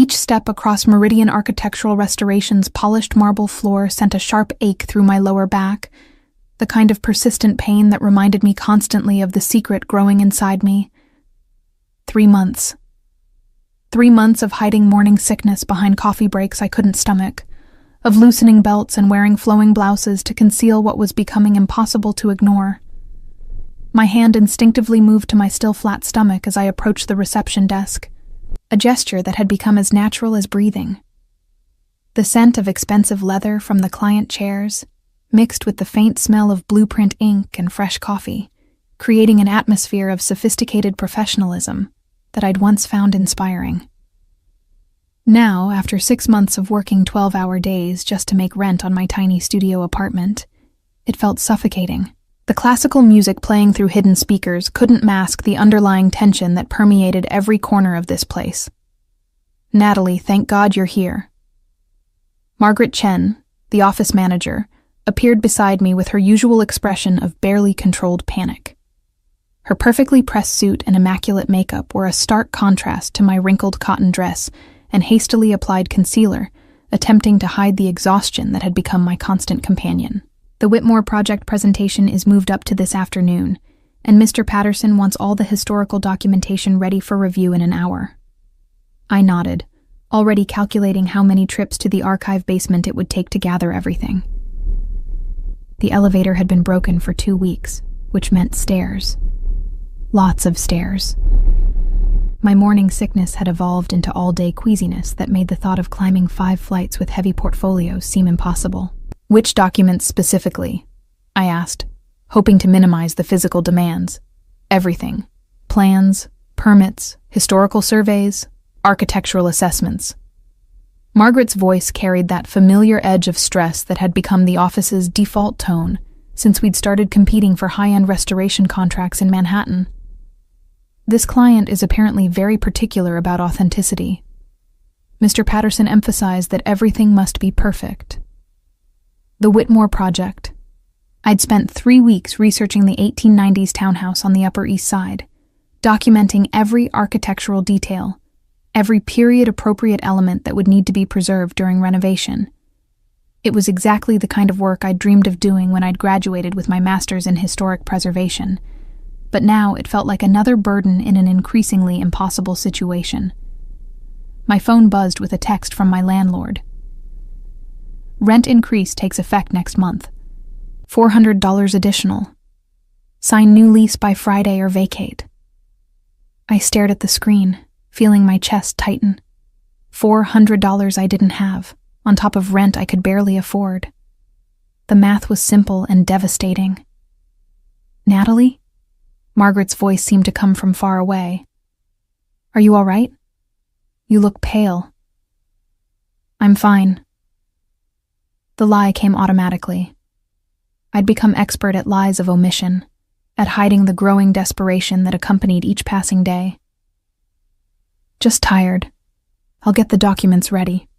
Each step across Meridian Architectural Restoration's polished marble floor sent a sharp ache through my lower back, the kind of persistent pain that reminded me constantly of the secret growing inside me. 3 months. 3 months of hiding morning sickness behind coffee breaks I couldn't stomach, of loosening belts and wearing flowing blouses to conceal what was becoming impossible to ignore. My hand instinctively moved to my still flat stomach as I approached the reception desk, a gesture that had become as natural as breathing. The scent of expensive leather from the client chairs, mixed with the faint smell of blueprint ink and fresh coffee, creating an atmosphere of sophisticated professionalism that I'd once found inspiring. Now, after 6 months of working 12-hour days just to make rent on my tiny studio apartment, it felt suffocating. The classical music playing through hidden speakers couldn't mask the underlying tension that permeated every corner of this place. "Natalie, thank God you're here." Margaret Chen, the office manager, appeared beside me with her usual expression of barely controlled panic. Her perfectly pressed suit and immaculate makeup were a stark contrast to my wrinkled cotton dress and hastily applied concealer, attempting to hide the exhaustion that had become my constant companion. "The Whitmore project presentation is moved up to this afternoon, and Mr. Patterson wants all the historical documentation ready for review in an hour." I nodded, already calculating how many trips to the archive basement it would take to gather everything. The elevator had been broken for 2 weeks, which meant stairs. Lots of stairs. My morning sickness had evolved into all-day queasiness that made the thought of climbing 5 flights with heavy portfolios seem impossible. "Which documents specifically?" I asked, hoping to minimize the physical demands. "Everything. Plans, permits, historical surveys, architectural assessments." Margaret's voice carried that familiar edge of stress that had become the office's default tone since we'd started competing for high-end restoration contracts in Manhattan. "This client is apparently very particular about authenticity. Mr. Patterson emphasized that everything must be perfect." The Whitmore project. I'd spent 3 weeks researching the 1890s townhouse on the Upper East Side, documenting every architectural detail, every period-appropriate element that would need to be preserved during renovation. It was exactly the kind of work I'd dreamed of doing when I'd graduated with my master's in historic preservation, but now it felt like another burden in an increasingly impossible situation. My phone buzzed with a text from my landlord. "Rent increase takes effect next month. $400 additional. Sign new lease by Friday or vacate." I stared at the screen, feeling my chest tighten. $400 I didn't have, on top of rent I could barely afford. The math was simple and devastating. "Natalie?" Margaret's voice seemed to come from far away. "Are you all right? You look pale." "I'm fine." The lie came automatically. I'd become expert at lies of omission, at hiding the growing desperation that accompanied each passing day. "Just tired. I'll get the documents ready."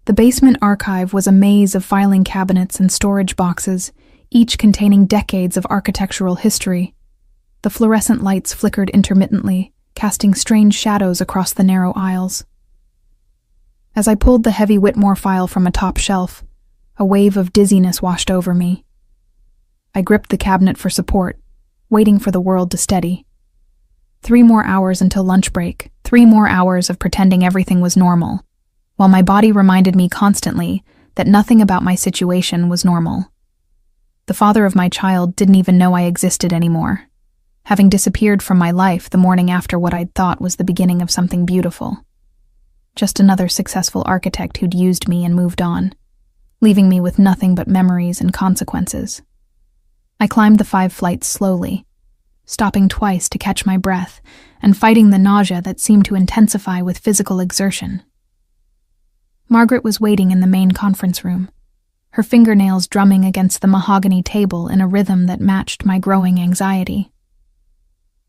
The basement archive was a maze of filing cabinets and storage boxes, each containing decades of architectural history. The fluorescent lights flickered intermittently, casting strange shadows across the narrow aisles. As I pulled the heavy Whitmore file from a top shelf, a wave of dizziness washed over me. I gripped the cabinet for support, waiting for the world to steady. 3 more hours until lunch break, 3 more hours of pretending everything was normal, while my body reminded me constantly that nothing about my situation was normal. The father of my child didn't even know I existed anymore, having disappeared from my life the morning after what I'd thought was the beginning of something beautiful. Just another successful architect who'd used me and moved on, leaving me with nothing but memories and consequences. I climbed the 5 flights slowly, stopping twice to catch my breath and fighting the nausea that seemed to intensify with physical exertion. Margaret was waiting in the main conference room, her fingernails drumming against the mahogany table in a rhythm that matched my growing anxiety.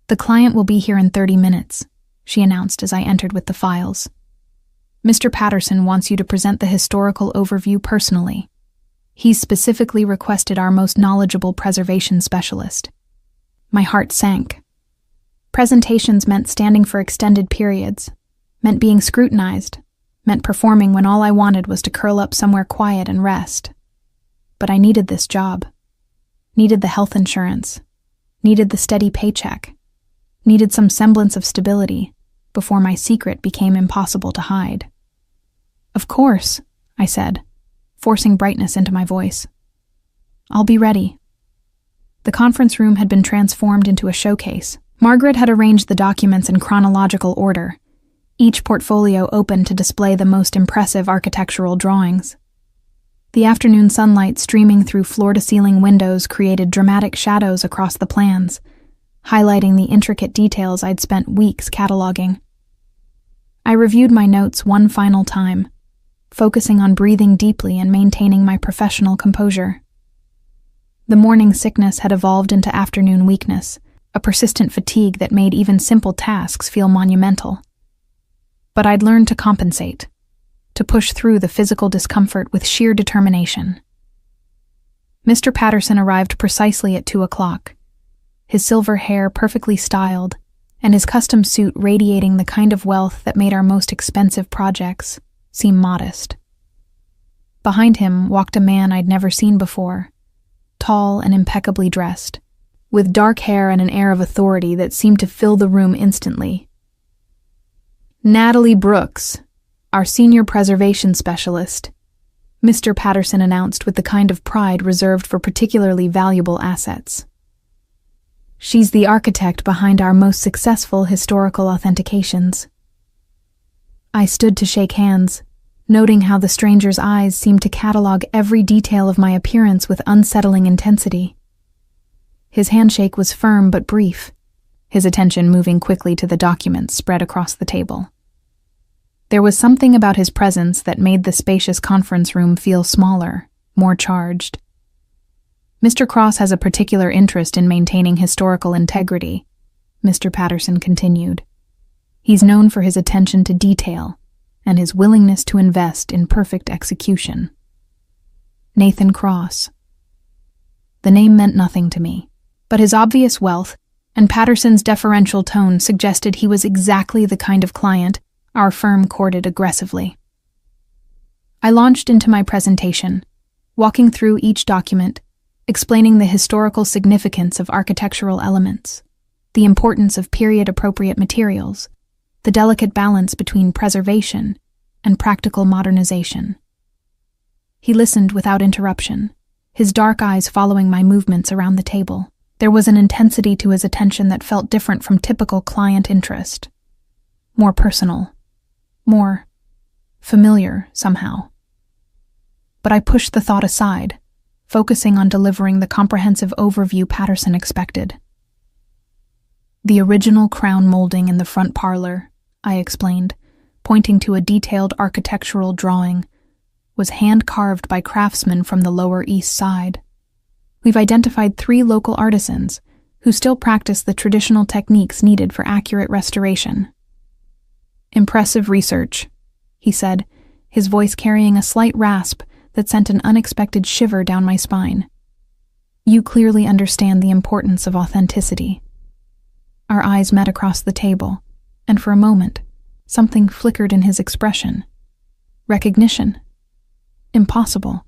"The client will be here in 30 minutes, she announced as I entered with the files. "Mr. Patterson wants you to present the historical overview personally. He's specifically requested our most knowledgeable preservation specialist." My heart sank. Presentations meant standing for extended periods, meant being scrutinized, meant performing when all I wanted was to curl up somewhere quiet and rest. But I needed this job, needed the health insurance, needed the steady paycheck, needed some semblance of stability before my secret became impossible to hide. "Of course," I said, forcing brightness into my voice. "I'll be ready." The conference room had been transformed into a showcase. Margaret had arranged the documents in chronological order, each portfolio open to display the most impressive architectural drawings. The afternoon sunlight streaming through floor-to-ceiling windows created dramatic shadows across the plans, highlighting the intricate details I'd spent weeks cataloging. I reviewed my notes one final time, focusing on breathing deeply and maintaining my professional composure. The morning sickness had evolved into afternoon weakness, a persistent fatigue that made even simple tasks feel monumental. But I'd learned to compensate, to push through the physical discomfort with sheer determination. Mr. Patterson arrived precisely at 2:00, his silver hair perfectly styled, and his custom suit radiating the kind of wealth that made our most expensive projects seem modest. Behind him walked a man I'd never seen before, tall and impeccably dressed, with dark hair and an air of authority that seemed to fill the room instantly. "Natalie Brooks, our senior preservation specialist," Mr. Patterson announced with the kind of pride reserved for particularly valuable assets. "She's the architect behind our most successful historical authentications." I stood to shake hands, noting how the stranger's eyes seemed to catalog every detail of my appearance with unsettling intensity. His handshake was firm but brief, his attention moving quickly to the documents spread across the table. There was something about his presence that made the spacious conference room feel smaller, more charged. "Mr. Cross has a particular interest in maintaining historical integrity," Mr. Patterson continued. "He's known for his attention to detail and his willingness to invest in perfect execution." Nathan Cross. The name meant nothing to me, but his obvious wealth and Patterson's deferential tone suggested he was exactly the kind of client our firm courted aggressively. I launched into my presentation, walking through each document, explaining the historical significance of architectural elements, the importance of period-appropriate materials, the delicate balance between preservation and practical modernization. He listened without interruption, his dark eyes following my movements around the table. There was an intensity to his attention that felt different from typical client interest. More personal, more familiar somehow. But I pushed the thought aside, focusing on delivering the comprehensive overview Patterson expected. "The original crown molding in the front parlor," I explained, pointing to a detailed architectural drawing, was hand-carved by craftsmen from the Lower East Side. We've identified 3 local artisans who still practice the traditional techniques needed for accurate restoration. "Impressive research," he said, his voice carrying a slight rasp that sent an unexpected shiver down my spine. "You clearly understand the importance of authenticity." Our eyes met across the table, and for a moment, something flickered in his expression. Recognition. Impossible.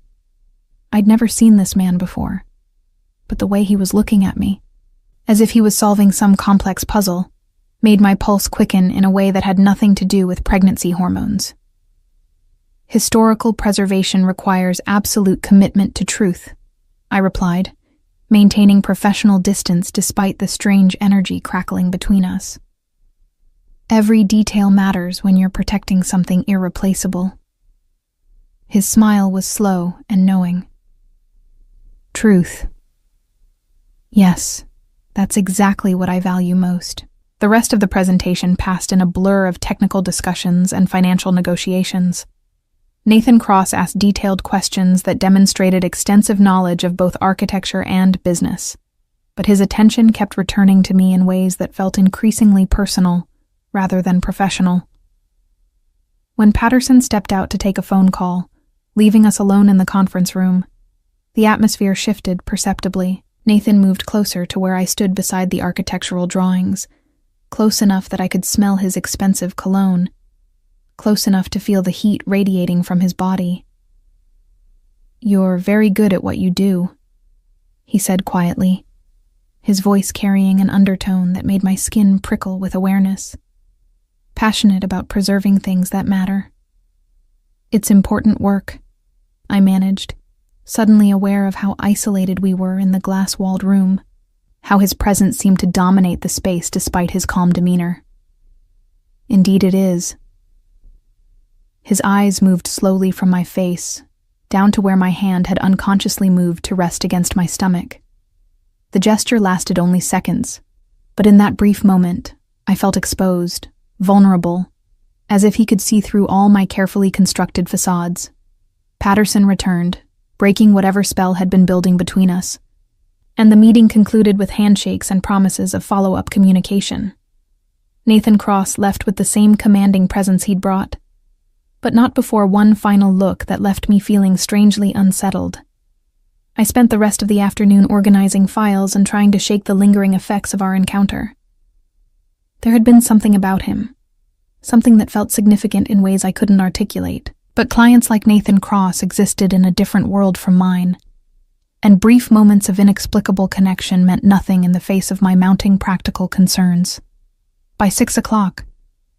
I'd never seen this man before, but the way he was looking at me, as if he was solving some complex puzzle, made my pulse quicken in a way that had nothing to do with pregnancy hormones. "Historical preservation requires absolute commitment to truth," I replied, maintaining professional distance despite the strange energy crackling between us. "Every detail matters when you're protecting something irreplaceable." His smile was slow and knowing. "Truth. Yes, that's exactly what I value most." The rest of the presentation passed in a blur of technical discussions and financial negotiations. Nathan Cross asked detailed questions that demonstrated extensive knowledge of both architecture and business, but his attention kept returning to me in ways that felt increasingly personal rather than professional. When Patterson stepped out to take a phone call, leaving us alone in the conference room, the atmosphere shifted perceptibly. Nathan moved closer to where I stood beside the architectural drawings, close enough that I could smell his expensive cologne, close enough to feel the heat radiating from his body. "You're very good at what you do," he said quietly, his voice carrying an undertone that made my skin prickle with awareness. "Passionate about preserving things that matter." "It's important work," I managed, suddenly aware of how isolated we were in the glass-walled room, how his presence seemed to dominate the space despite his calm demeanor. "Indeed it is." His eyes moved slowly from my face, down to where my hand had unconsciously moved to rest against my stomach. The gesture lasted only seconds, but in that brief moment, I felt exposed, vulnerable, as if he could see through all my carefully constructed facades. Patterson returned, breaking whatever spell had been building between us, and the meeting concluded with handshakes and promises of follow-up communication. Nathan Cross left with the same commanding presence he'd brought, but not before one final look that left me feeling strangely unsettled. I spent the rest of the afternoon organizing files and trying to shake the lingering effects of our encounter. There had been something about him, something that felt significant in ways I couldn't articulate, but clients like Nathan Cross existed in a different world from mine, and brief moments of inexplicable connection meant nothing in the face of my mounting practical concerns. By 6 o'clock,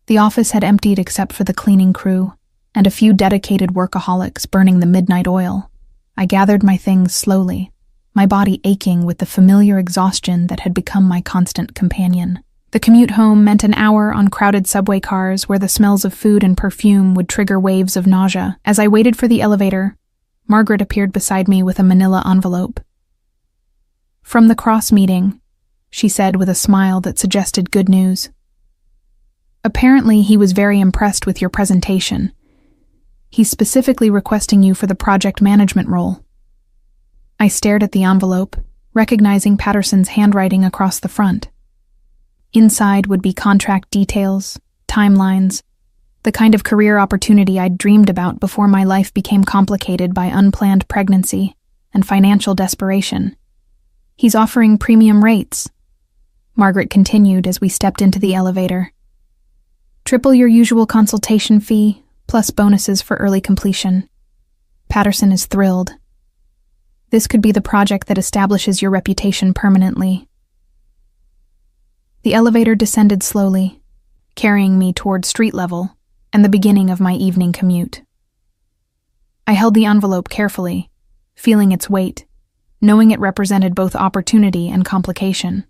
the office had emptied except for the cleaning crew and a few dedicated workaholics burning the midnight oil. I gathered my things slowly, my body aching with the familiar exhaustion that had become my constant companion. The commute home meant an hour on crowded subway cars where the smells of food and perfume would trigger waves of nausea. As I waited for the elevator, Margaret appeared beside me with a manila envelope. "From the Cross meeting," she said with a smile that suggested good news. "Apparently he was very impressed with your presentation. He's specifically requesting you for the project management role." I stared at the envelope, recognizing Patterson's handwriting across the front. Inside would be contract details, timelines, the kind of career opportunity I'd dreamed about before my life became complicated by unplanned pregnancy and financial desperation. "He's offering premium rates," Margaret continued as we stepped into the elevator. "Triple your usual consultation fee, plus bonuses for early completion. Patterson is thrilled. This could be the project that establishes your reputation permanently." The elevator descended slowly, carrying me toward street level and the beginning of my evening commute. I held the envelope carefully, feeling its weight, knowing it represented both opportunity and complication.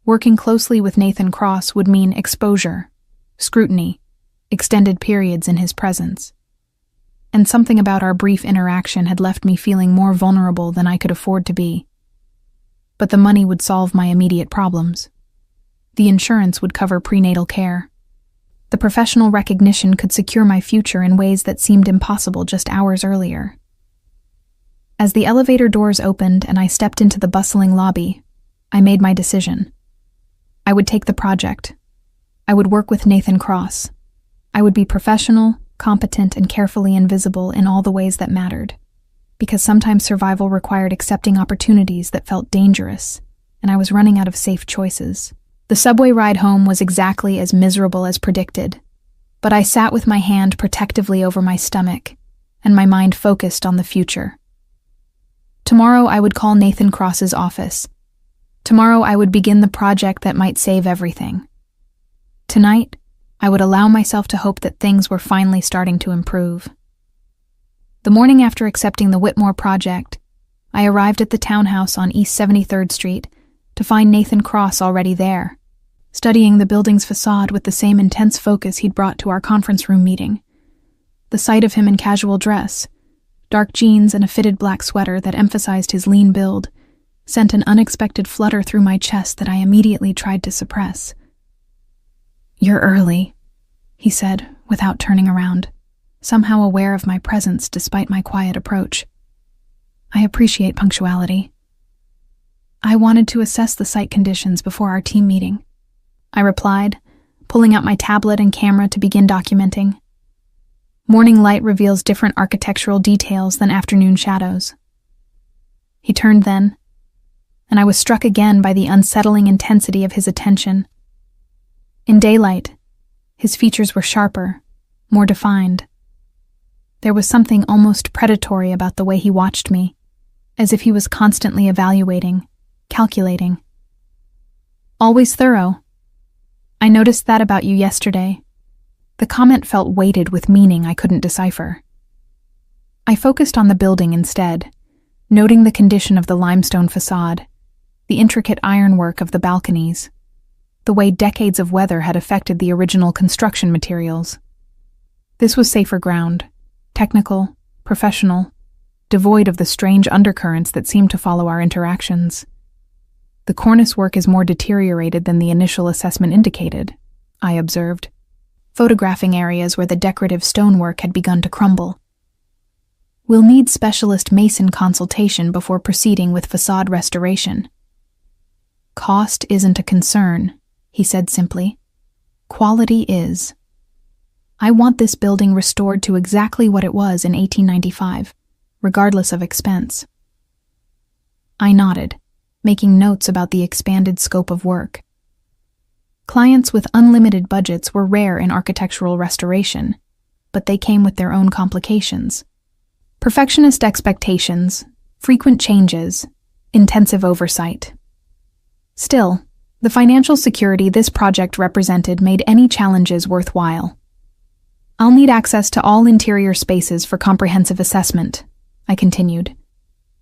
Working closely with Nathan Cross would mean exposure, scrutiny, extended periods in his presence. And something about our brief interaction had left me feeling more vulnerable than I could afford to be. But the money would solve my immediate problems. The insurance would cover prenatal care. The professional recognition could secure my future in ways that seemed impossible just hours earlier. As the elevator doors opened and I stepped into the bustling lobby, I made my decision. I would take the project. I would work with Nathan Cross. I would be professional, competent, and carefully invisible in all the ways that mattered, because sometimes survival required accepting opportunities that felt dangerous, and I was running out of safe choices. The subway ride home was exactly as miserable as predicted, but I sat with my hand protectively over my stomach, and my mind focused on the future. Tomorrow I would call Nathan Cross's office. Tomorrow I would begin the project that might save everything. Tonight, I would allow myself to hope that things were finally starting to improve. The morning after accepting the Whitmore project, I arrived at the townhouse on East 73rd Street to find Nathan Cross already there, studying the building's facade with the same intense focus he'd brought to our conference room meeting. The sight of him in casual dress, dark jeans and a fitted black sweater that emphasized his lean build, sent an unexpected flutter through my chest that I immediately tried to suppress. "You're early," he said, without turning around, somehow aware of my presence despite my quiet approach. "I appreciate punctuality." "I wanted to assess the site conditions before our team meeting," I replied, pulling out my tablet and camera to begin documenting. Morning light reveals different architectural details than afternoon shadows. He turned then, and I was struck again by the unsettling intensity of his attention. In daylight, His features were sharper, more defined. There was something almost predatory about the way he watched me, as if he was constantly evaluating, calculating. Always thorough. I noticed that about you yesterday. The comment felt weighted with meaning I couldn't decipher. I focused on the building instead, noting the condition of the limestone facade, the intricate ironwork of the balconies, the way decades of weather had affected the original construction materials. This was safer ground, technical, professional, devoid of the strange undercurrents that seemed to follow our interactions. The cornice work is more deteriorated than the initial assessment indicated, I observed, photographing areas where the decorative stonework had begun to crumble. We'll need specialist mason consultation before proceeding with facade restoration. Cost isn't a concern, he said simply. Quality is. I want this building restored to exactly what it was in 1895, regardless of expense. I nodded, making notes about the expanded scope of work. Clients with unlimited budgets were rare in architectural restoration, but they came with their own complications. Perfectionist expectations, frequent changes, intensive oversight. Still, the financial security this project represented made any challenges worthwhile. I'll need access to all interior spaces for comprehensive assessment, I continued.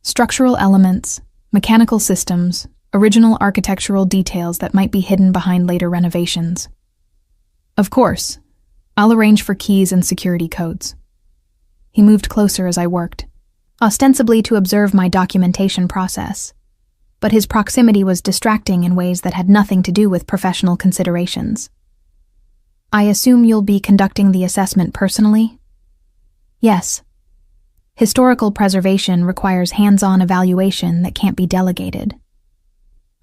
Structural elements, mechanical systems, original architectural details that might be hidden behind later renovations. Of course, I'll arrange for keys and security codes. He moved closer as I worked, ostensibly to observe my documentation process, but his proximity was distracting in ways that had nothing to do with professional considerations. I assume you'll be conducting the assessment personally? Yes. Historical preservation requires hands-on evaluation that can't be delegated.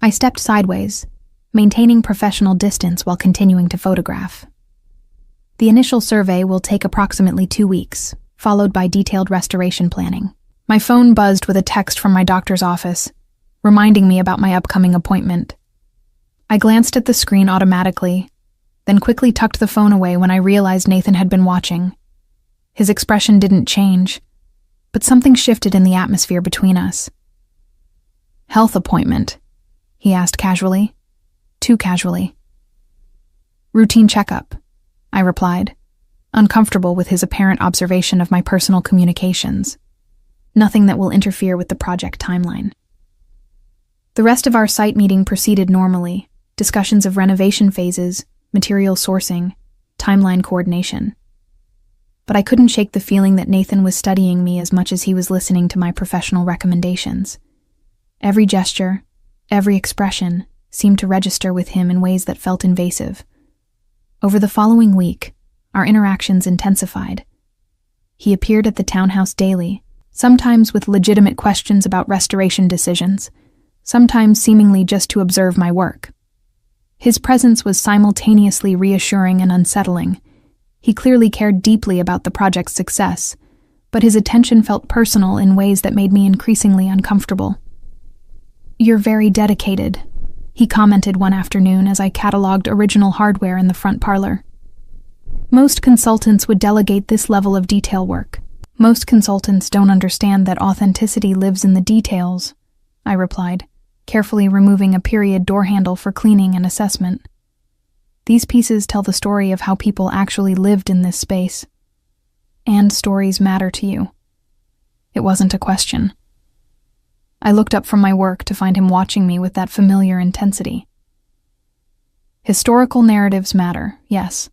I stepped sideways, maintaining professional distance while continuing to photograph. The initial survey will take approximately 2 weeks, followed by detailed restoration planning. My phone buzzed with a text from my doctor's office, reminding me about my upcoming appointment. I glanced at the screen automatically, then quickly tucked the phone away when I realized Nathan had been watching. His expression didn't change, but something shifted in the atmosphere between us. "Health appointment?" he asked casually. Too casually. "Routine checkup," I replied, uncomfortable with his apparent observation of my personal communications. Nothing that will interfere with the project timeline. The rest of our site meeting proceeded normally, discussions of renovation phases, material sourcing, timeline coordination. But I couldn't shake the feeling that Nathan was studying me as much as he was listening to my professional recommendations. Every gesture, every expression seemed to register with him in ways that felt invasive. Over the following week, our interactions intensified. He appeared at the townhouse daily, sometimes with legitimate questions about restoration decisions, sometimes seemingly just to observe my work. His presence was simultaneously reassuring and unsettling. He clearly cared deeply about the project's success, but his attention felt personal in ways that made me increasingly uncomfortable. "You're very dedicated," he commented one afternoon as I cataloged original hardware in the front parlor. "Most consultants would delegate this level of detail work. Most consultants don't understand that authenticity lives in the details," I replied, carefully removing a period door handle for cleaning and assessment. "These pieces tell the story of how people actually lived in this space. And stories matter to you." It wasn't a question. I looked up from my work to find him watching me with that familiar intensity. Historical narratives matter, yes.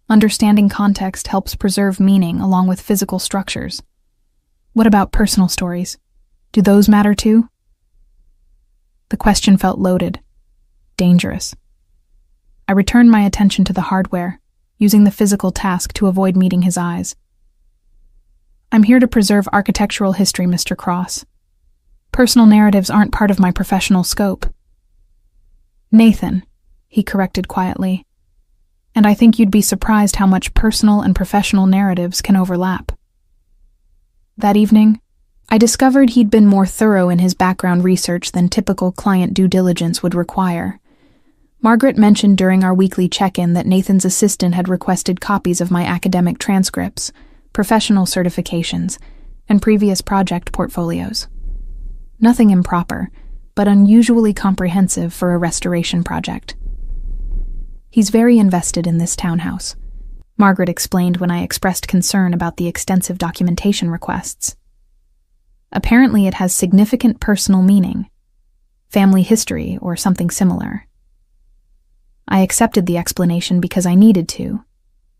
Understanding context helps preserve meaning along with physical structures. What about personal stories? Do those matter too? The question felt loaded, dangerous. I returned my attention to the hardware, using the physical task to avoid meeting his eyes. "I'm here to preserve architectural history, Mr. Cross. Personal narratives aren't part of my professional scope." "Nathan," he corrected quietly, "and I think you'd be surprised how much personal and professional narratives can overlap." That evening, I discovered he'd been more thorough in his background research than typical client due diligence would require. Margaret mentioned during our weekly check-in that Nathan's assistant had requested copies of my academic transcripts, professional certifications, and previous project portfolios. Nothing improper, but unusually comprehensive for a restoration project. He's very invested in this townhouse, Margaret explained when I expressed concern about the extensive documentation requests. Apparently it has significant personal meaning, family history, or something similar. I accepted the explanation because I needed to,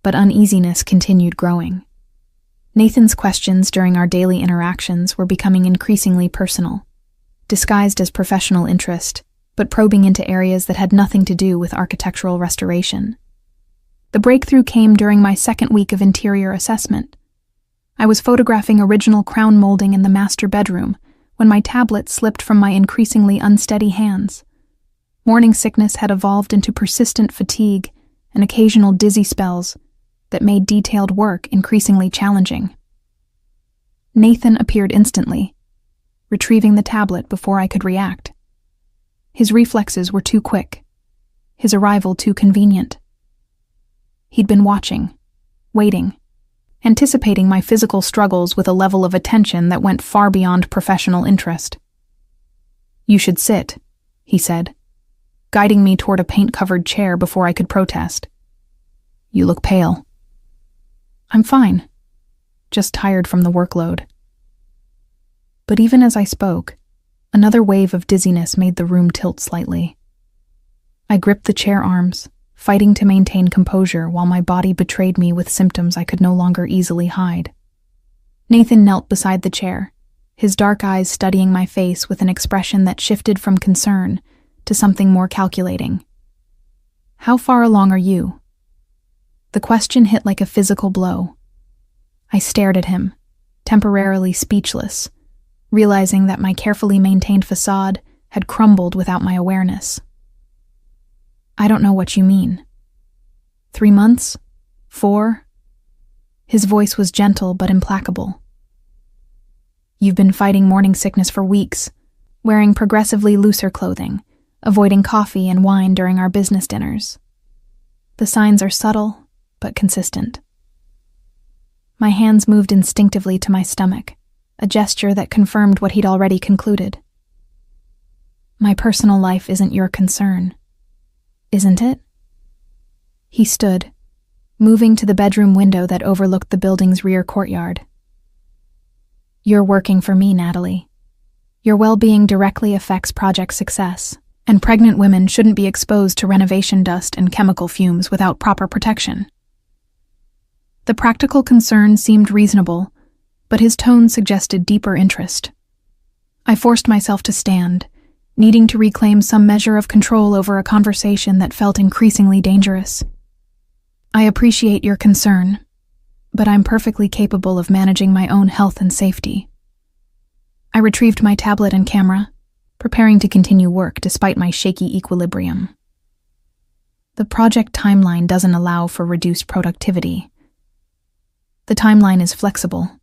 but uneasiness continued growing. Nathan's questions during our daily interactions were becoming increasingly personal, disguised as professional interest, but probing into areas that had nothing to do with architectural restoration. The breakthrough came during my second week of interior assessment. I was photographing original crown molding in the master bedroom when my tablet slipped from my increasingly unsteady hands. Morning sickness had evolved into persistent fatigue and occasional dizzy spells that made detailed work increasingly challenging. Nathan appeared instantly, retrieving the tablet before I could react. His reflexes were too quick, his arrival too convenient. He'd been watching, waiting, anticipating my physical struggles with a level of attention that went far beyond professional interest. "You should sit," he said, guiding me toward a paint-covered chair before I could protest. "You look pale." "I'm fine, just tired from the workload." But even as I spoke, another wave of dizziness made the room tilt slightly. I gripped the chair arms, fighting to maintain composure while my body betrayed me with symptoms I could no longer easily hide. Nathan knelt beside the chair, his dark eyes studying my face with an expression that shifted from concern to something more calculating. "How far along are you?" The question hit like a physical blow. I stared at him, temporarily speechless, realizing that my carefully maintained facade had crumbled without my awareness. "I don't know what you mean. 3 months? 4? His voice was gentle but implacable. "You've been fighting morning sickness for weeks, wearing progressively looser clothing, avoiding coffee and wine during our business dinners. The signs are subtle, but consistent." My hands moved instinctively to my stomach, a gesture that confirmed what he'd already concluded. "My personal life isn't your concern, isn't it?" He stood, moving to the bedroom window that overlooked the building's rear courtyard. "You're working for me, Natalie. Your well-being directly affects project success, and pregnant women shouldn't be exposed to renovation dust and chemical fumes without proper protection." The practical concern seemed reasonable, but his tone suggested deeper interest. I forced myself to stand, needing to reclaim some measure of control over a conversation that felt increasingly dangerous. "I appreciate your concern, but I'm perfectly capable of managing my own health and safety." I retrieved my tablet and camera, preparing to continue work despite my shaky equilibrium. The project timeline doesn't allow for reduced productivity. The timeline is flexible.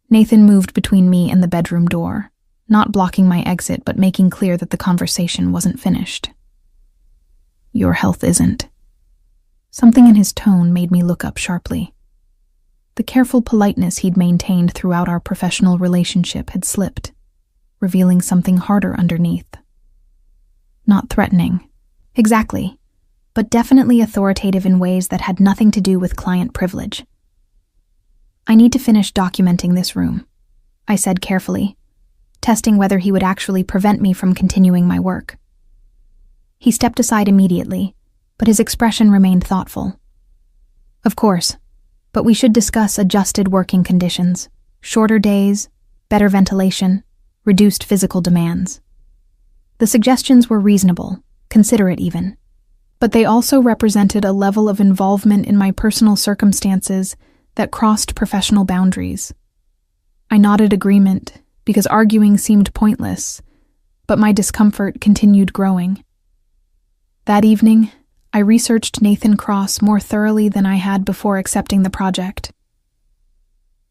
Nathan moved between me and the bedroom door, not blocking my exit but making clear that the conversation wasn't finished. "Your health isn't." Something in his tone made me look up sharply. The careful politeness he'd maintained throughout our professional relationship had slipped, revealing something harder underneath. Not threatening, exactly, but definitely authoritative in ways that had nothing to do with client privilege. "I need to finish documenting this room," I said carefully, testing whether he would actually prevent me from continuing my work. He stepped aside immediately, but his expression remained thoughtful. "Of course, but we should discuss adjusted working conditions, shorter days, better ventilation, reduced physical demands." The suggestions were reasonable, considerate even, but they also represented a level of involvement in my personal circumstances that crossed professional boundaries. I nodded agreement because arguing seemed pointless, but my discomfort continued growing. That evening, I researched Nathan Cross more thoroughly than I had before accepting the project.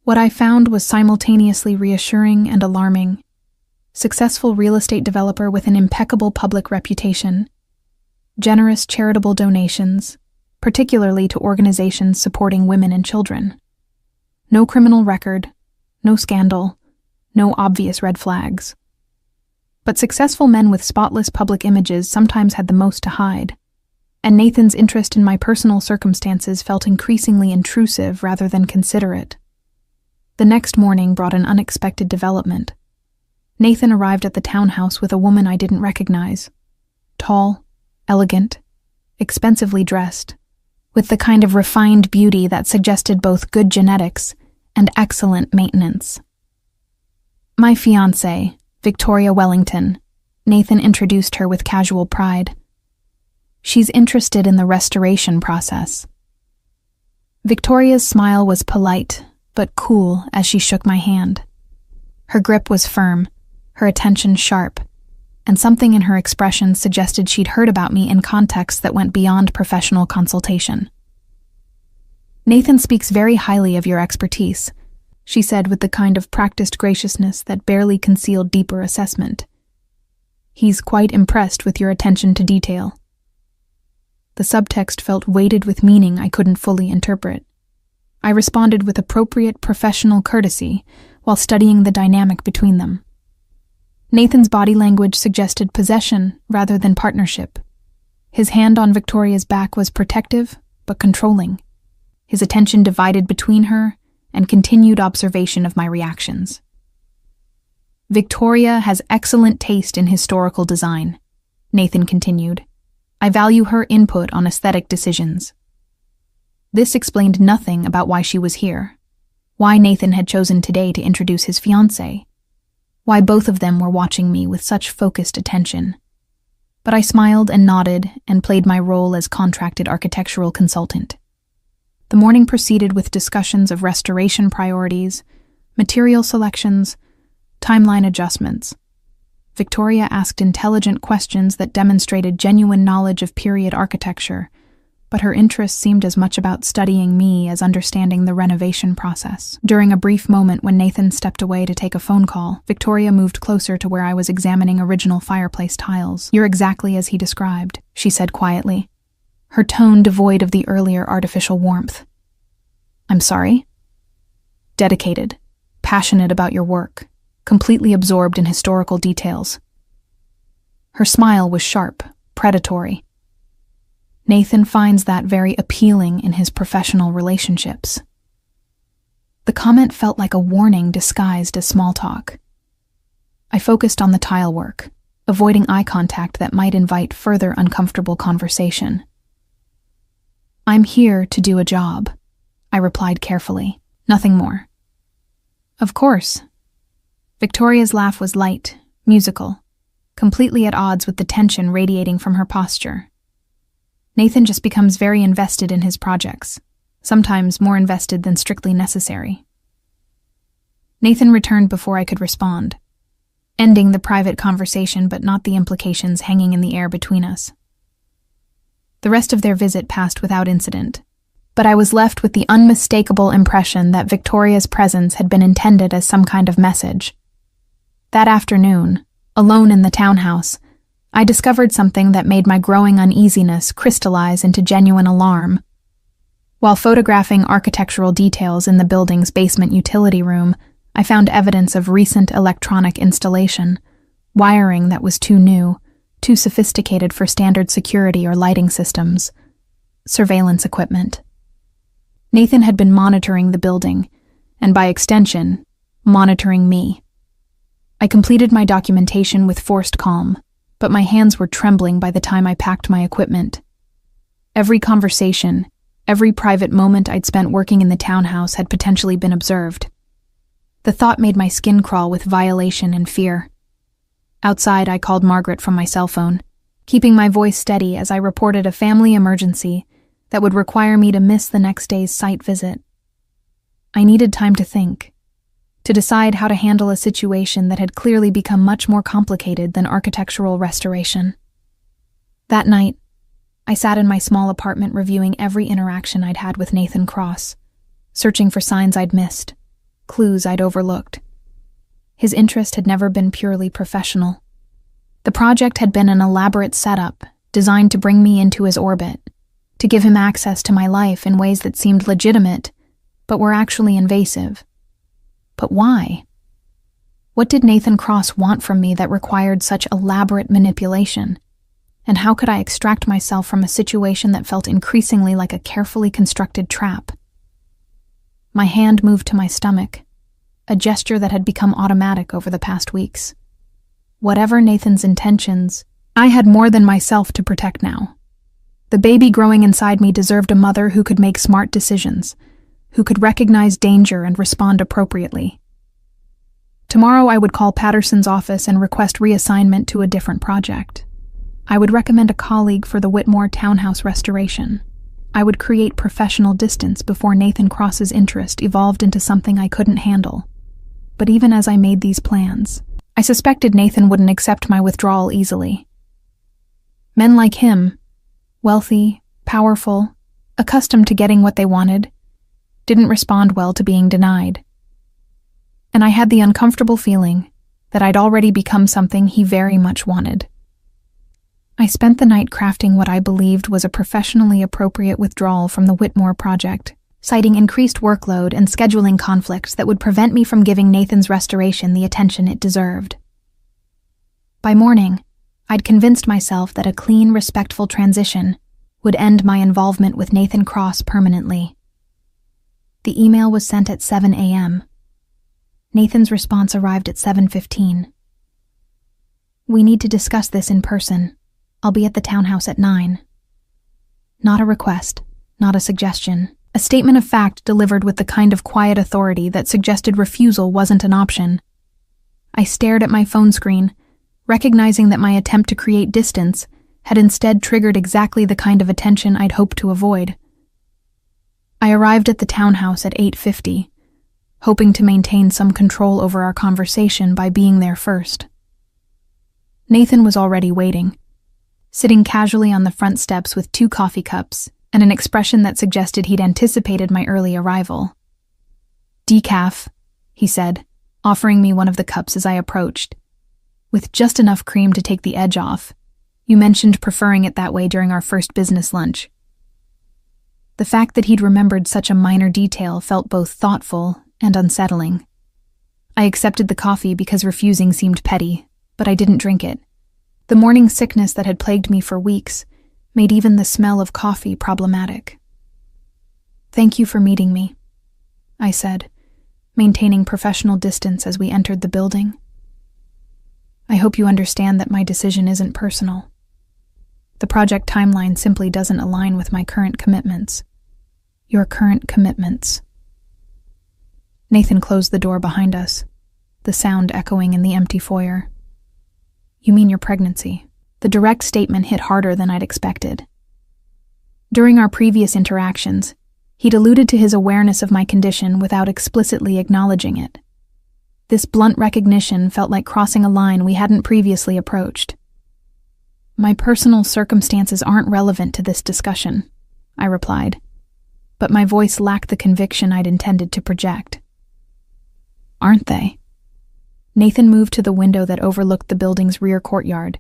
What I found was simultaneously reassuring and alarming. Successful real estate developer with an impeccable public reputation. generous charitable donations, particularly to organizations supporting women and children. No criminal record, no scandal, no obvious red flags. But successful men with spotless public images sometimes had the most to hide, and Nathan's interest in my personal circumstances felt increasingly intrusive rather than considerate. The next morning brought an unexpected development. Nathan arrived at the townhouse with a woman I didn't recognize. Tall, elegant, expensively dressed, with the kind of refined beauty that suggested both good genetics and excellent maintenance. My fiancée, Victoria Wellington, Nathan introduced her with casual pride. She's interested in the restoration process. Victoria's smile was polite, but cool as she shook my hand. Her grip was firm, her attention sharp, and something in her expression suggested she'd heard about me in contexts that went beyond professional consultation. Nathan speaks very highly of your expertise, she said with the kind of practiced graciousness that barely concealed deeper assessment. He's quite impressed with your attention to detail. The subtext felt weighted with meaning I couldn't fully interpret. I responded with appropriate professional courtesy while studying the dynamic between them. Nathan's body language suggested possession rather than partnership. His hand on Victoria's back was protective but controlling, his attention divided between her and continued observation of my reactions. Victoria has excellent taste in historical design, Nathan continued. I value her input on aesthetic decisions. This explained nothing about why she was here, why Nathan had chosen today to introduce his fiancée, why both of them were watching me with such focused attention. But I smiled and nodded and played my role as contracted architectural consultant. The morning proceeded with discussions of restoration priorities, material selections, timeline adjustments. Victoria asked intelligent questions that demonstrated genuine knowledge of period architecture, but her interest seemed as much about studying me as understanding the renovation process. During a brief moment when Nathan stepped away to take a phone call, Victoria moved closer to where I was examining original fireplace tiles. You're exactly as he described, she said quietly, her tone devoid of the earlier artificial warmth. I'm sorry? Dedicated, passionate about your work, completely absorbed in historical details. Her smile was sharp, predatory. Nathan finds that very appealing in his professional relationships. The comment felt like a warning disguised as small talk. I focused on the tile work, avoiding eye contact that might invite further uncomfortable conversation. I'm here to do a job, I replied carefully, nothing more. Of course. Victoria's laugh was light, musical, completely at odds with the tension radiating from her posture. Nathan just becomes very invested in his projects, sometimes more invested than strictly necessary. Nathan returned before I could respond, ending the private conversation but not the implications hanging in the air between us. The rest of their visit passed without incident, but I was left with the unmistakable impression that Victoria's presence had been intended as some kind of message. That afternoon, alone in the townhouse, I discovered something that made my growing uneasiness crystallize into genuine alarm. While photographing architectural details in the building's basement utility room, I found evidence of recent electronic installation, wiring that was too new, too sophisticated for standard security or lighting systems, surveillance equipment. Nathan had been monitoring the building, and by extension, monitoring me. I completed my documentation with forced calm, but my hands were trembling by the time I packed my equipment. Every conversation, every private moment I'd spent working in the townhouse had potentially been observed. The thought made my skin crawl with violation and fear. Outside, I called Margaret from my cell phone, keeping my voice steady as I reported a family emergency that would require me to miss the next day's site visit. I needed time to think, to decide how to handle a situation that had clearly become much more complicated than architectural restoration. That night, I sat in my small apartment reviewing every interaction I'd had with Nathan Cross, searching for signs I'd missed, clues I'd overlooked. His interest had never been purely professional. The project had been an elaborate setup, designed to bring me into his orbit, to give him access to my life in ways that seemed legitimate, but were actually invasive. But why? What did Nathan Cross want from me that required such elaborate manipulation? And how could I extract myself from a situation that felt increasingly like a carefully constructed trap? My hand moved to my stomach, a gesture that had become automatic over the past weeks. Whatever Nathan's intentions, I had more than myself to protect now. The baby growing inside me deserved a mother who could make smart decisions, who could recognize danger and respond appropriately. Tomorrow I would call Patterson's office and request reassignment to a different project. I would recommend a colleague for the Whitmore townhouse restoration. I would create professional distance before Nathan Cross's interest evolved into something I couldn't handle. But even as I made these plans, I suspected Nathan wouldn't accept my withdrawal easily. Men like him, wealthy, powerful, accustomed to getting what they wanted, didn't respond well to being denied. And I had the uncomfortable feeling that I'd already become something he very much wanted. I spent the night crafting what I believed was a professionally appropriate withdrawal from the Whitmore project, citing increased workload and scheduling conflicts that would prevent me from giving Nathan's restoration the attention it deserved. By morning, I'd convinced myself that a clean, respectful transition would end my involvement with Nathan Cross permanently. The email was sent at 7 a.m. Nathan's response arrived at 7:15. "We need to discuss this in person. I'll be at the townhouse at 9. Not a request, not a suggestion. A statement of fact delivered with the kind of quiet authority that suggested refusal wasn't an option. I stared at my phone screen, recognizing that my attempt to create distance had instead triggered exactly the kind of attention I'd hoped to avoid. I arrived at the townhouse at 8:50, hoping to maintain some control over our conversation by being there first. Nathan was already waiting, sitting casually on the front steps with 2 coffee cups and an expression that suggested he'd anticipated my early arrival. "Decaf," he said, offering me one of the cups as I approached. "With just enough cream to take the edge off. You mentioned preferring it that way during our first business lunch." The fact that he'd remembered such a minor detail felt both thoughtful and unsettling. I accepted the coffee because refusing seemed petty, but I didn't drink it. The morning sickness that had plagued me for weeks made even the smell of coffee problematic. "Thank you for meeting me," I said, maintaining professional distance as we entered the building. "I hope you understand that my decision isn't personal. The project timeline simply doesn't align with my current commitments. Your current commitments." Nathan closed the door behind us, the sound echoing in the empty foyer. "You mean your pregnancy?" The direct statement hit harder than I'd expected. During our previous interactions, he'd alluded to his awareness of my condition without explicitly acknowledging it. This blunt recognition felt like crossing a line we hadn't previously approached. "My personal circumstances aren't relevant to this discussion," I replied, but my voice lacked the conviction I'd intended to project. "Aren't they?" Nathan moved to the window that overlooked the building's rear courtyard,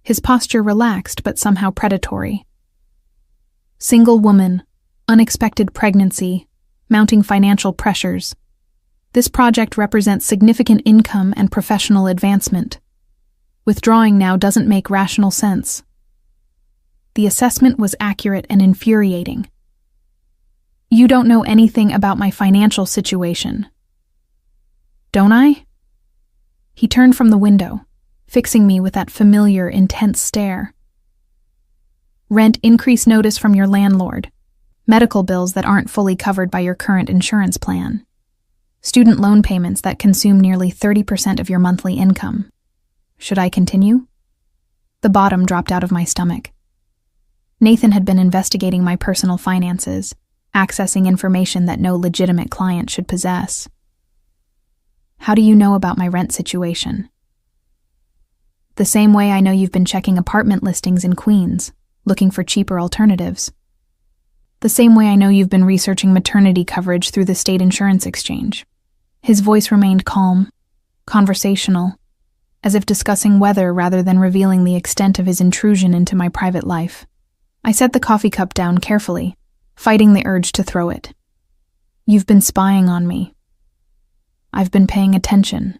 his posture relaxed but somehow predatory. "Single woman, unexpected pregnancy, mounting financial pressures. This project represents significant income and professional advancement. Withdrawing now doesn't make rational sense." The assessment was accurate and infuriating. "You don't know anything about my financial situation." "Don't I?" He turned from the window, fixing me with that familiar, intense stare. "Rent increase notice from your landlord. Medical bills that aren't fully covered by your current insurance plan. Student loan payments that consume nearly 30% of your monthly income. Should I continue?" The bottom dropped out of my stomach. Nathan had been investigating my personal finances, accessing information that no legitimate client should possess. "How do you know about my rent situation?" "The same way I know you've been checking apartment listings in Queens, looking for cheaper alternatives. The same way I know you've been researching maternity coverage through the state insurance exchange." His voice remained calm, conversational, as if discussing weather rather than revealing the extent of his intrusion into my private life. I set the coffee cup down carefully, fighting the urge to throw it. "You've been spying on me." "I've been paying attention.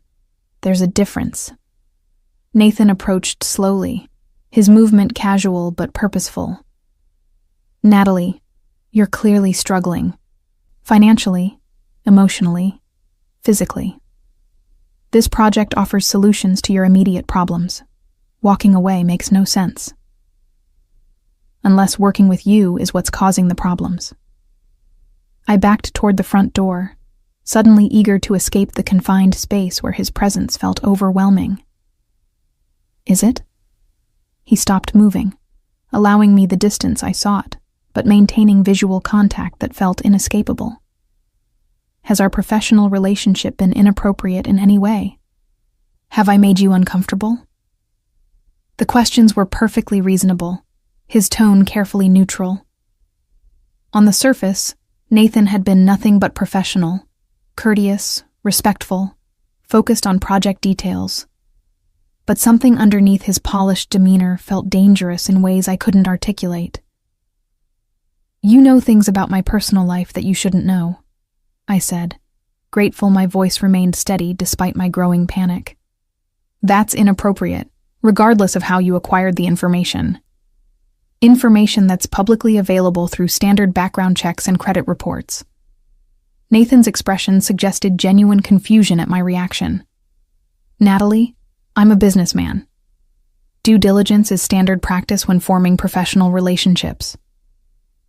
There's a difference." Nathan approached slowly, his movement casual but purposeful. "Natalie, you're clearly struggling. Financially, emotionally, physically. This project offers solutions to your immediate problems. Walking away makes no sense. Unless working with you is what's causing the problems." I backed toward the front door, suddenly eager to escape the confined space where his presence felt overwhelming. "Is it?" He stopped moving, allowing me the distance I sought, but maintaining visual contact that felt inescapable. "Has our professional relationship been inappropriate in any way? Have I made you uncomfortable?" The questions were perfectly reasonable, his tone carefully neutral. On the surface, Nathan had been nothing but professional, courteous, respectful, focused on project details. But something underneath his polished demeanor felt dangerous in ways I couldn't articulate. "You know things about my personal life that you shouldn't know," I said, grateful my voice remained steady despite my growing panic. "That's inappropriate, regardless of how you acquired the information. Information that's publicly available through standard background checks and credit reports." Nathan's expression suggested genuine confusion at my reaction. "Natalie, I'm a businessman. Due diligence is standard practice when forming professional relationships.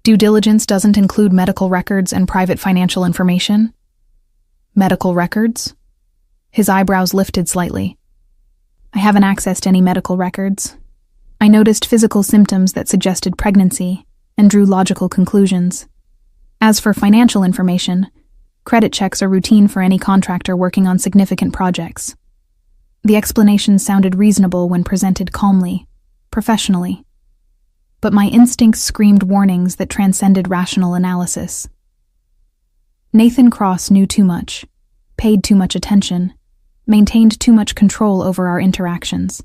Due diligence doesn't include medical records and private financial information." "Medical records?" His eyebrows lifted slightly. "I haven't accessed any medical records. I noticed physical symptoms that suggested pregnancy and drew logical conclusions. As for financial information, credit checks are routine for any contractor working on significant projects." The explanation sounded reasonable when presented calmly, professionally. But my instincts screamed warnings that transcended rational analysis. Nathan Cross knew too much, paid too much attention, maintained too much control over our interactions.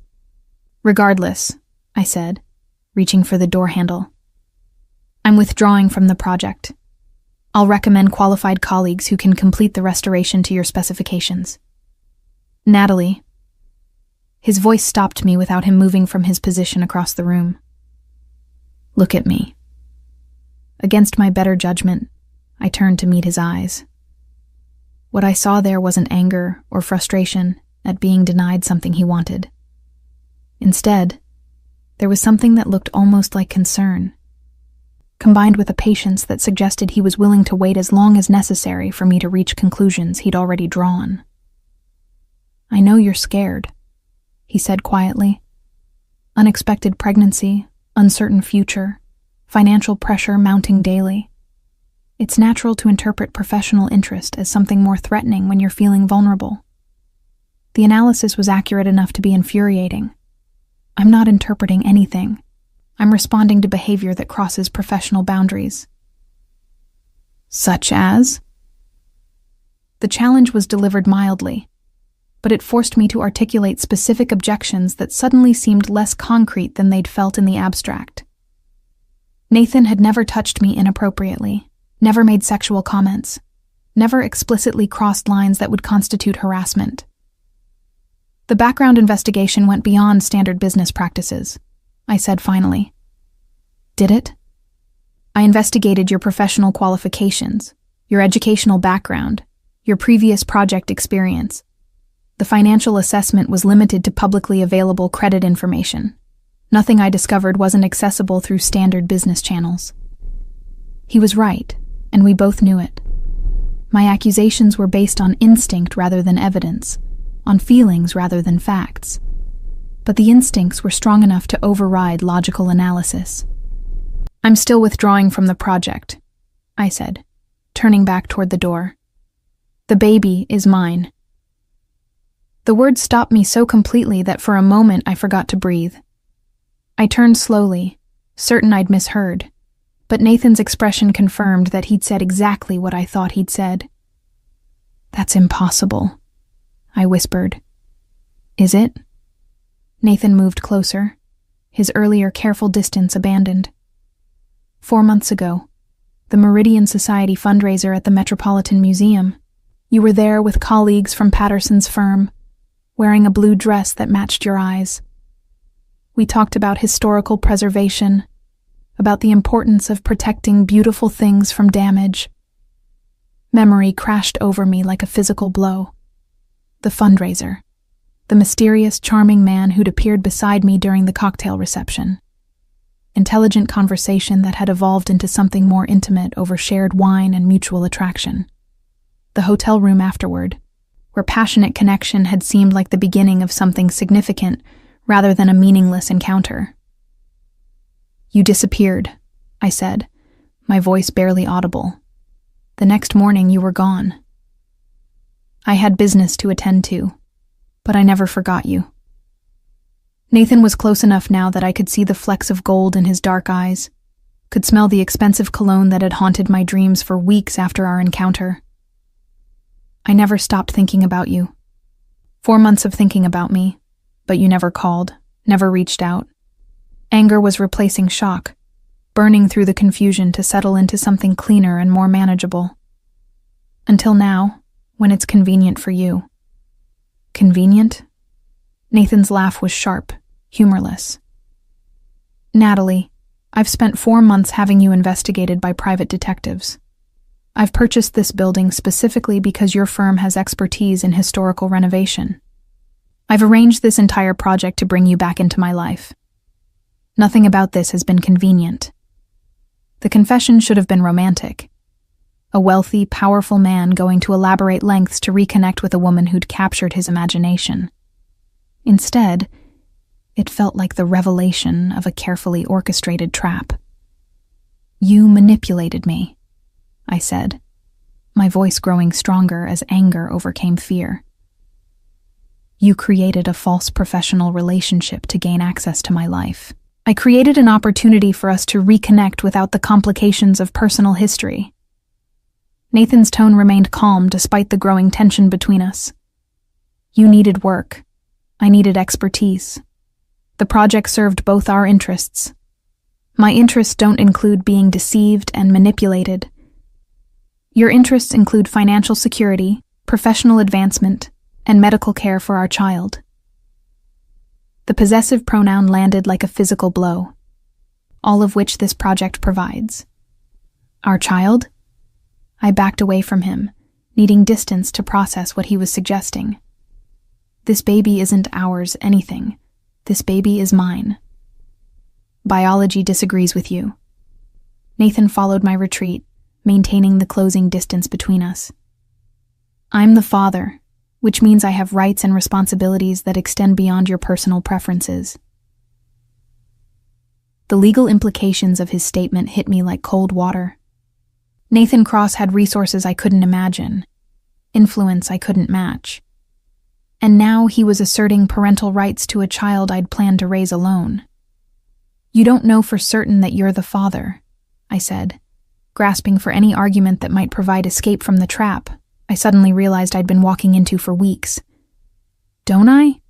"Regardless," I said, reaching for the door handle, "I'm withdrawing from the project. I'll recommend qualified colleagues who can complete the restoration to your specifications." "Natalie." His voice stopped me without him moving from his position across the room. "Look at me." Against my better judgment, I turned to meet his eyes. What I saw there wasn't anger or frustration at being denied something he wanted. Instead, there was something that looked almost like concern, combined with a patience that suggested he was willing to wait as long as necessary for me to reach conclusions he'd already drawn. "I know you're scared," he said quietly. "Unexpected pregnancy, uncertain future, financial pressure mounting daily. It's natural to interpret professional interest as something more threatening when you're feeling vulnerable. The analysis was accurate enough to be infuriating. I'm not interpreting anything. I'm responding to behavior that crosses professional boundaries." "Such as?" The challenge was delivered mildly, but it forced me to articulate specific objections that suddenly seemed less concrete than they'd felt in the abstract. Nathan had never touched me inappropriately, never made sexual comments, never explicitly crossed lines that would constitute harassment. The background investigation went beyond standard business practices, I said finally. "Did it?" "I investigated your professional qualifications, your educational background, your previous project experience. The financial assessment was limited to publicly available credit information. Nothing I discovered wasn't accessible through standard business channels." He was right, and we both knew it. My accusations were based on instinct rather than evidence, on feelings rather than facts. But the instincts were strong enough to override logical analysis. "I'm still withdrawing from the project," I said, turning back toward the door. "The baby is mine." The words stopped me so completely that for a moment I forgot to breathe. I turned slowly, certain I'd misheard, but Nathan's expression confirmed that he'd said exactly what I thought he'd said. "That's impossible," I whispered. "Is it?" Nathan moved closer, his earlier careful distance abandoned. 4 months ago, the Meridian Society fundraiser at the Metropolitan Museum. You were there with colleagues from Patterson's firm, wearing a blue dress that matched your eyes. We talked about historical preservation, about the importance of protecting beautiful things from damage. Memory crashed over me like a physical blow. The fundraiser. The mysterious, charming man who'd appeared beside me during the cocktail reception. Intelligent conversation that had evolved into something more intimate over shared wine and mutual attraction. The hotel room afterward, where passionate connection had seemed like the beginning of something significant rather than a meaningless encounter. You disappeared, I said, my voice barely audible. The next morning you were gone. I had business to attend to, but I never forgot you. Nathan was close enough now that I could see the flecks of gold in his dark eyes, could smell the expensive cologne that had haunted my dreams for weeks after our encounter. I never stopped thinking about you. 4 months of thinking about me, but you never called, never reached out. Anger was replacing shock, burning through the confusion to settle into something cleaner and more manageable. Until now, when it's convenient for you. Convenient? Nathan's laugh was sharp, humorless. Natalie, I've spent 4 months having you investigated by private detectives. I've purchased this building specifically because your firm has expertise in historical renovation. I've arranged this entire project to bring you back into my life. Nothing about this has been convenient. The confession should have been romantic. A wealthy, powerful man going to elaborate lengths to reconnect with a woman who'd captured his imagination. Instead, it felt like the revelation of a carefully orchestrated trap. You manipulated me, I said, my voice growing stronger as anger overcame fear. You created a false professional relationship to gain access to my life. I created an opportunity for us to reconnect without the complications of personal history. Nathan's tone remained calm despite the growing tension between us. You needed work. I needed expertise. The project served both our interests. My interests don't include being deceived and manipulated. Your interests include financial security, professional advancement, and medical care for our child. The possessive pronoun landed like a physical blow, all of which this project provides. Our child? I backed away from him, needing distance to process what he was suggesting. This baby isn't ours anything. This baby is mine. Biology disagrees with you. Nathan followed my retreat, maintaining the closing distance between us. I'm the father, which means I have rights and responsibilities that extend beyond your personal preferences. The legal implications of his statement hit me like cold water. Nathan Cross had resources I couldn't imagine, influence I couldn't match. And now he was asserting parental rights to a child I'd planned to raise alone. You don't know for certain that you're the father, I said, grasping for any argument that might provide escape from the trap I suddenly realized I'd been walking into for weeks. Don't I?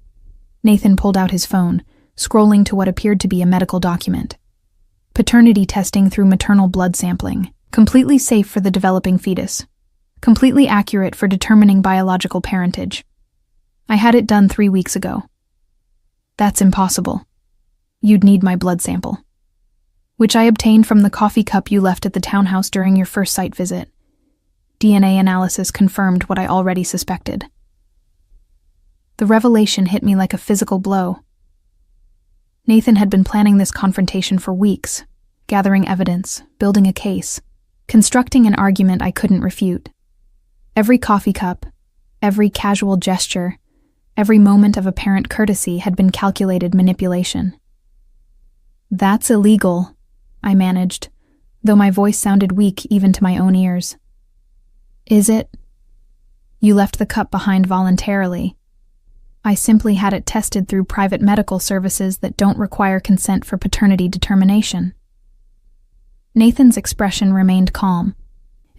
Nathan pulled out his phone, scrolling to what appeared to be a medical document. Paternity testing through maternal blood sampling, completely safe for the developing fetus, completely accurate for determining biological parentage. I had it done 3 weeks ago. That's impossible. You'd need my blood sample, which I obtained from the coffee cup you left at the townhouse during your first site visit. DNA analysis confirmed what I already suspected. The revelation hit me like a physical blow. Nathan had been planning this confrontation for weeks, gathering evidence, building a case, constructing an argument I couldn't refute. Every coffee cup, every casual gesture, every moment of apparent courtesy had been calculated manipulation. That's illegal, I managed, though my voice sounded weak even to my own ears. Is it? You left the cup behind voluntarily. I simply had it tested through private medical services that don't require consent for paternity determination. Nathan's expression remained calm,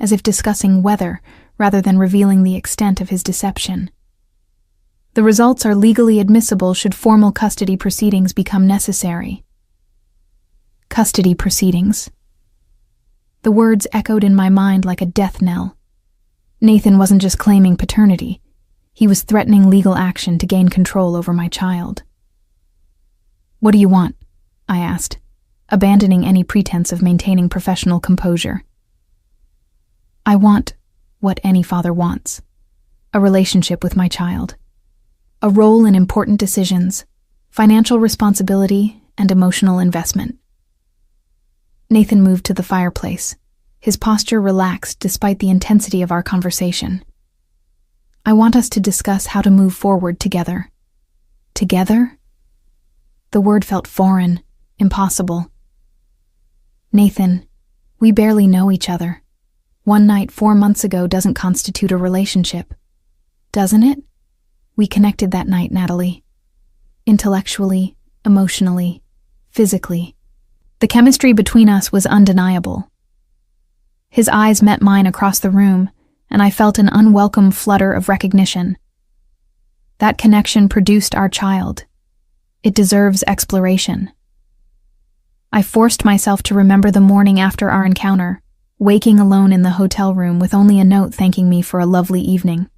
as if discussing weather rather than revealing the extent of his deception. The results are legally admissible should formal custody proceedings become necessary. Custody proceedings. The words echoed in my mind like a death knell. Nathan wasn't just claiming paternity. He was threatening legal action to gain control over my child. "What do you want?" I asked, abandoning any pretense of maintaining professional composure. "I want what any father wants: a relationship with my child, a role in important decisions, financial responsibility, and emotional investment." Nathan moved to the fireplace, his posture relaxed despite the intensity of our conversation. "I want us to discuss how to move forward together." Together? The word felt foreign, impossible. "Nathan, we barely know each other. One night 4 months ago doesn't constitute a relationship. Doesn't it? We connected that night, Natalie. Intellectually, emotionally, physically. The chemistry between us was undeniable." His eyes met mine across the room, and I felt an unwelcome flutter of recognition. That connection produced our child. It deserves exploration. I forced myself to remember the morning after our encounter, waking alone in the hotel room with only a note thanking me for a lovely evening.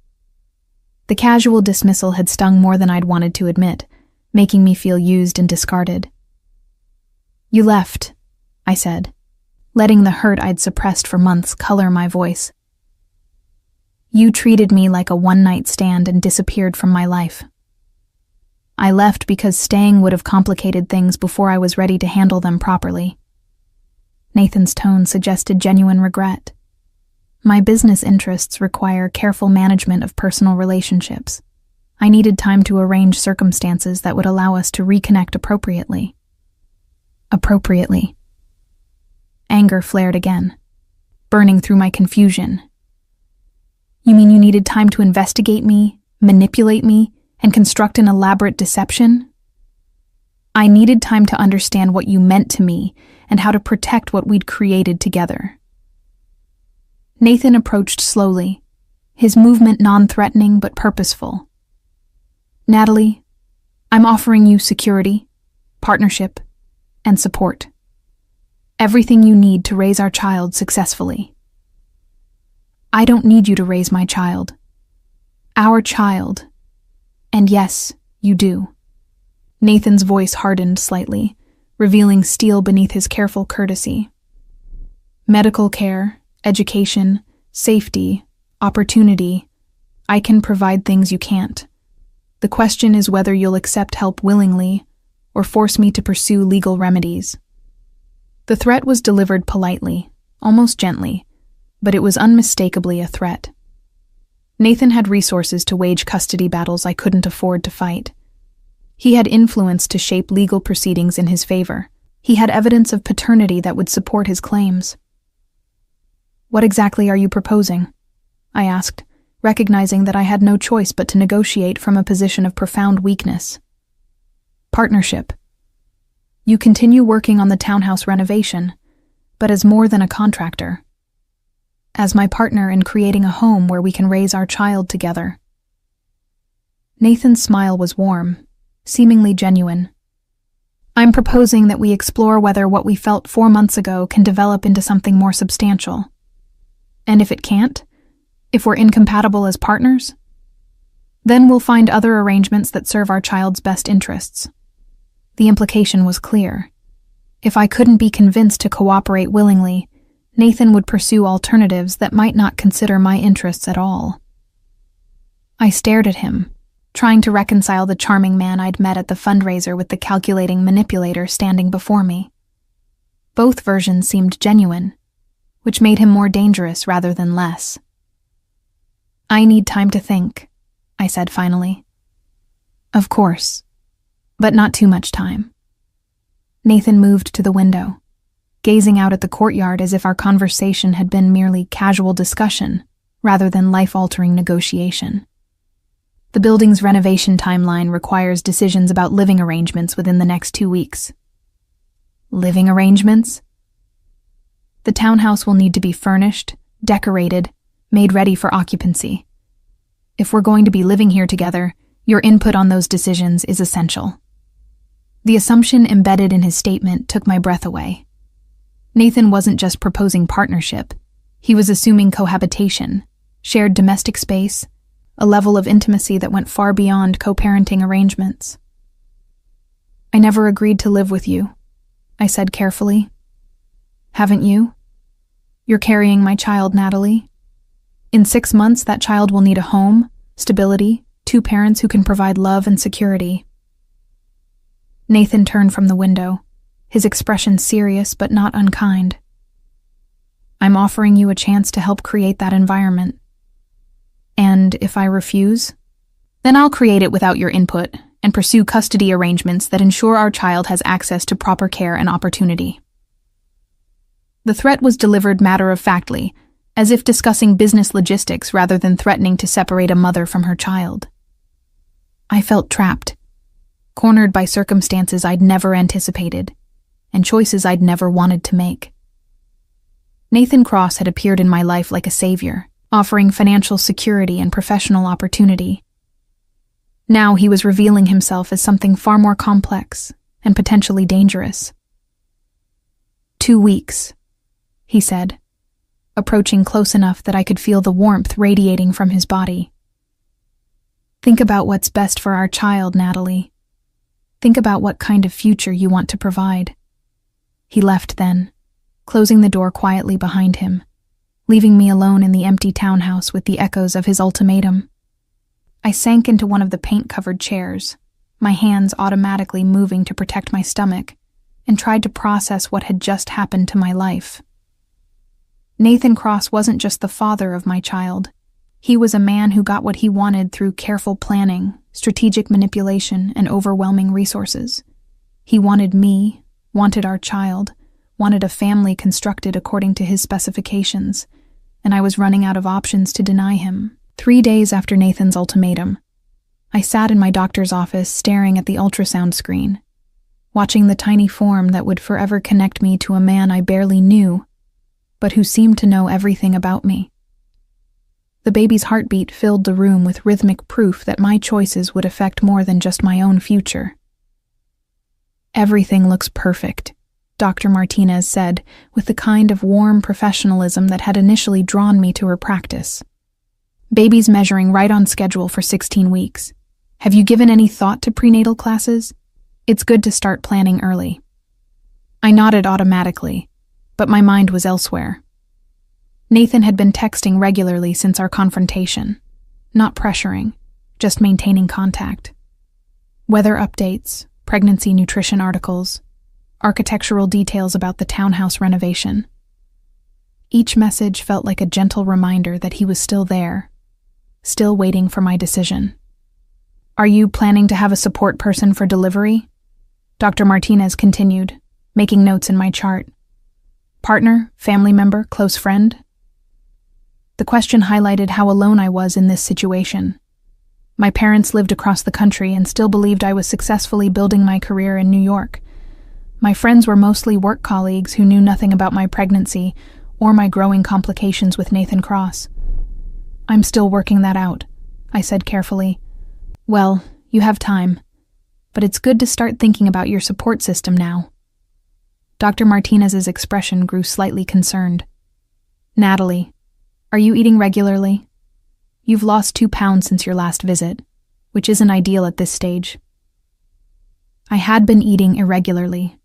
The casual dismissal had stung more than I'd wanted to admit, making me feel used and discarded. "You left," I said, letting the hurt I'd suppressed for months color my voice. "You treated me like a one-night stand and disappeared from my life. I left because staying would have complicated things before I was ready to handle them properly." Nathan's tone suggested genuine regret. "My business interests require careful management of personal relationships. I needed time to arrange circumstances that would allow us to reconnect appropriately." Appropriately. Anger flared again, burning through my confusion. "You mean you needed time to investigate me, manipulate me, and construct an elaborate deception?" "I needed time to understand what you meant to me and how to protect what we'd created together." Nathan approached slowly, his movement non-threatening but purposeful. "Natalie, I'm offering you security, partnership, and support. Everything you need to raise our child successfully." "I don't need you to raise my child. Our child. And yes, you do." Nathan's voice hardened slightly, revealing steel beneath his careful courtesy. "Medical care, education, safety, opportunity. I can provide things you can't. The question is whether you'll accept help willingly or force me to pursue legal remedies." The threat was delivered politely, almost gently, but it was unmistakably a threat. Nathan had resources to wage custody battles I couldn't afford to fight. He had influence to shape legal proceedings in his favor. He had evidence of paternity that would support his claims. "What exactly are you proposing?" I asked, recognizing that I had no choice but to negotiate from a position of profound weakness. "Partnership. You continue working on the townhouse renovation, but as more than a contractor. As my partner in creating a home where we can raise our child together." Nathan's smile was warm, seemingly genuine. "I'm proposing that we explore whether what we felt 4 months ago can develop into something more substantial. And if it can't, if we're incompatible as partners, then we'll find other arrangements that serve our child's best interests." The implication was clear. If I couldn't be convinced to cooperate willingly, Nathan would pursue alternatives that might not consider my interests at all. I stared at him, trying to reconcile the charming man I'd met at the fundraiser with the calculating manipulator standing before me. Both versions seemed genuine, which made him more dangerous rather than less. "I need time to think," I said finally. "Of course, but not too much time." Nathan moved to the window, gazing out at the courtyard as if our conversation had been merely casual discussion rather than life-altering negotiation. The building's renovation timeline requires decisions about living arrangements within the next 2 weeks. Living arrangements? The townhouse will need to be furnished, decorated, made ready for occupancy. If we're going to be living here together, Your input on those decisions is essential." The assumption embedded in his statement took my breath away. Nathan wasn't just proposing partnership. He was assuming cohabitation, shared domestic space, a level of intimacy that went far beyond co-parenting arrangements. "I never agreed to live with you," I said carefully. "Haven't you? You're carrying my child, Natalie. In 6 months, that child will need a home, stability, 2 parents who can provide love and security." Nathan turned from the window, his expression serious but not unkind. "I'm offering you a chance to help create that environment. And if I refuse, then I'll create it without your input and pursue custody arrangements that ensure our child has access to proper care and opportunity." The threat was delivered matter-of-factly, as if discussing business logistics rather than threatening to separate a mother from her child. I felt trapped, cornered by circumstances I'd never anticipated, and choices I'd never wanted to make. Nathan Cross had appeared in my life like a savior, offering financial security and professional opportunity. Now he was revealing himself as something far more complex and potentially dangerous. 2 weeks, he said, approaching close enough that I could feel the warmth radiating from his body. "Think about what's best for our child, Natalie. Think about what kind of future you want to provide." He left then, closing the door quietly behind him, leaving me alone in the empty townhouse with the echoes of his ultimatum. I sank into one of the paint-covered chairs, my hands automatically moving to protect my stomach, and tried to process what had just happened to my life. Nathan Cross wasn't just the father of my child. He was a man who got what he wanted through careful planning, strategic manipulation, and overwhelming resources. He wanted me, wanted our child, wanted a family constructed according to his specifications, and I was running out of options to deny him. 3 days after Nathan's ultimatum, I sat in my doctor's office staring at the ultrasound screen, watching the tiny form that would forever connect me to a man I barely knew, but who seemed to know everything about me. The baby's heartbeat filled the room with rhythmic proof that my choices would affect more than just my own future. "Everything looks perfect," Dr. Martinez said, with the kind of warm professionalism that had initially drawn me to her practice. "Baby's measuring right on schedule for 16 weeks. Have you given any thought to prenatal classes? It's good to start planning early." I nodded automatically, but my mind was elsewhere. Nathan had been texting regularly since our confrontation, not pressuring, just maintaining contact. Weather updates, pregnancy nutrition articles, architectural details about the townhouse renovation. Each message felt like a gentle reminder that he was still there, still waiting for my decision. "Are you planning to have a support person for delivery?" Dr. Martinez continued, making notes in my chart. "Partner, family member, close friend?" The question highlighted how alone I was in this situation. My parents lived across the country and still believed I was successfully building my career in New York. My friends were mostly work colleagues who knew nothing about my pregnancy or my growing complications with Nathan Cross. "I'm still working that out," I said carefully. "Well, you have time, but it's good to start thinking about your support system now." Dr. Martinez's expression grew slightly concerned. "Natalie, are you eating regularly? You've lost 2 pounds since your last visit, which isn't ideal at this stage." I had been eating irregularly,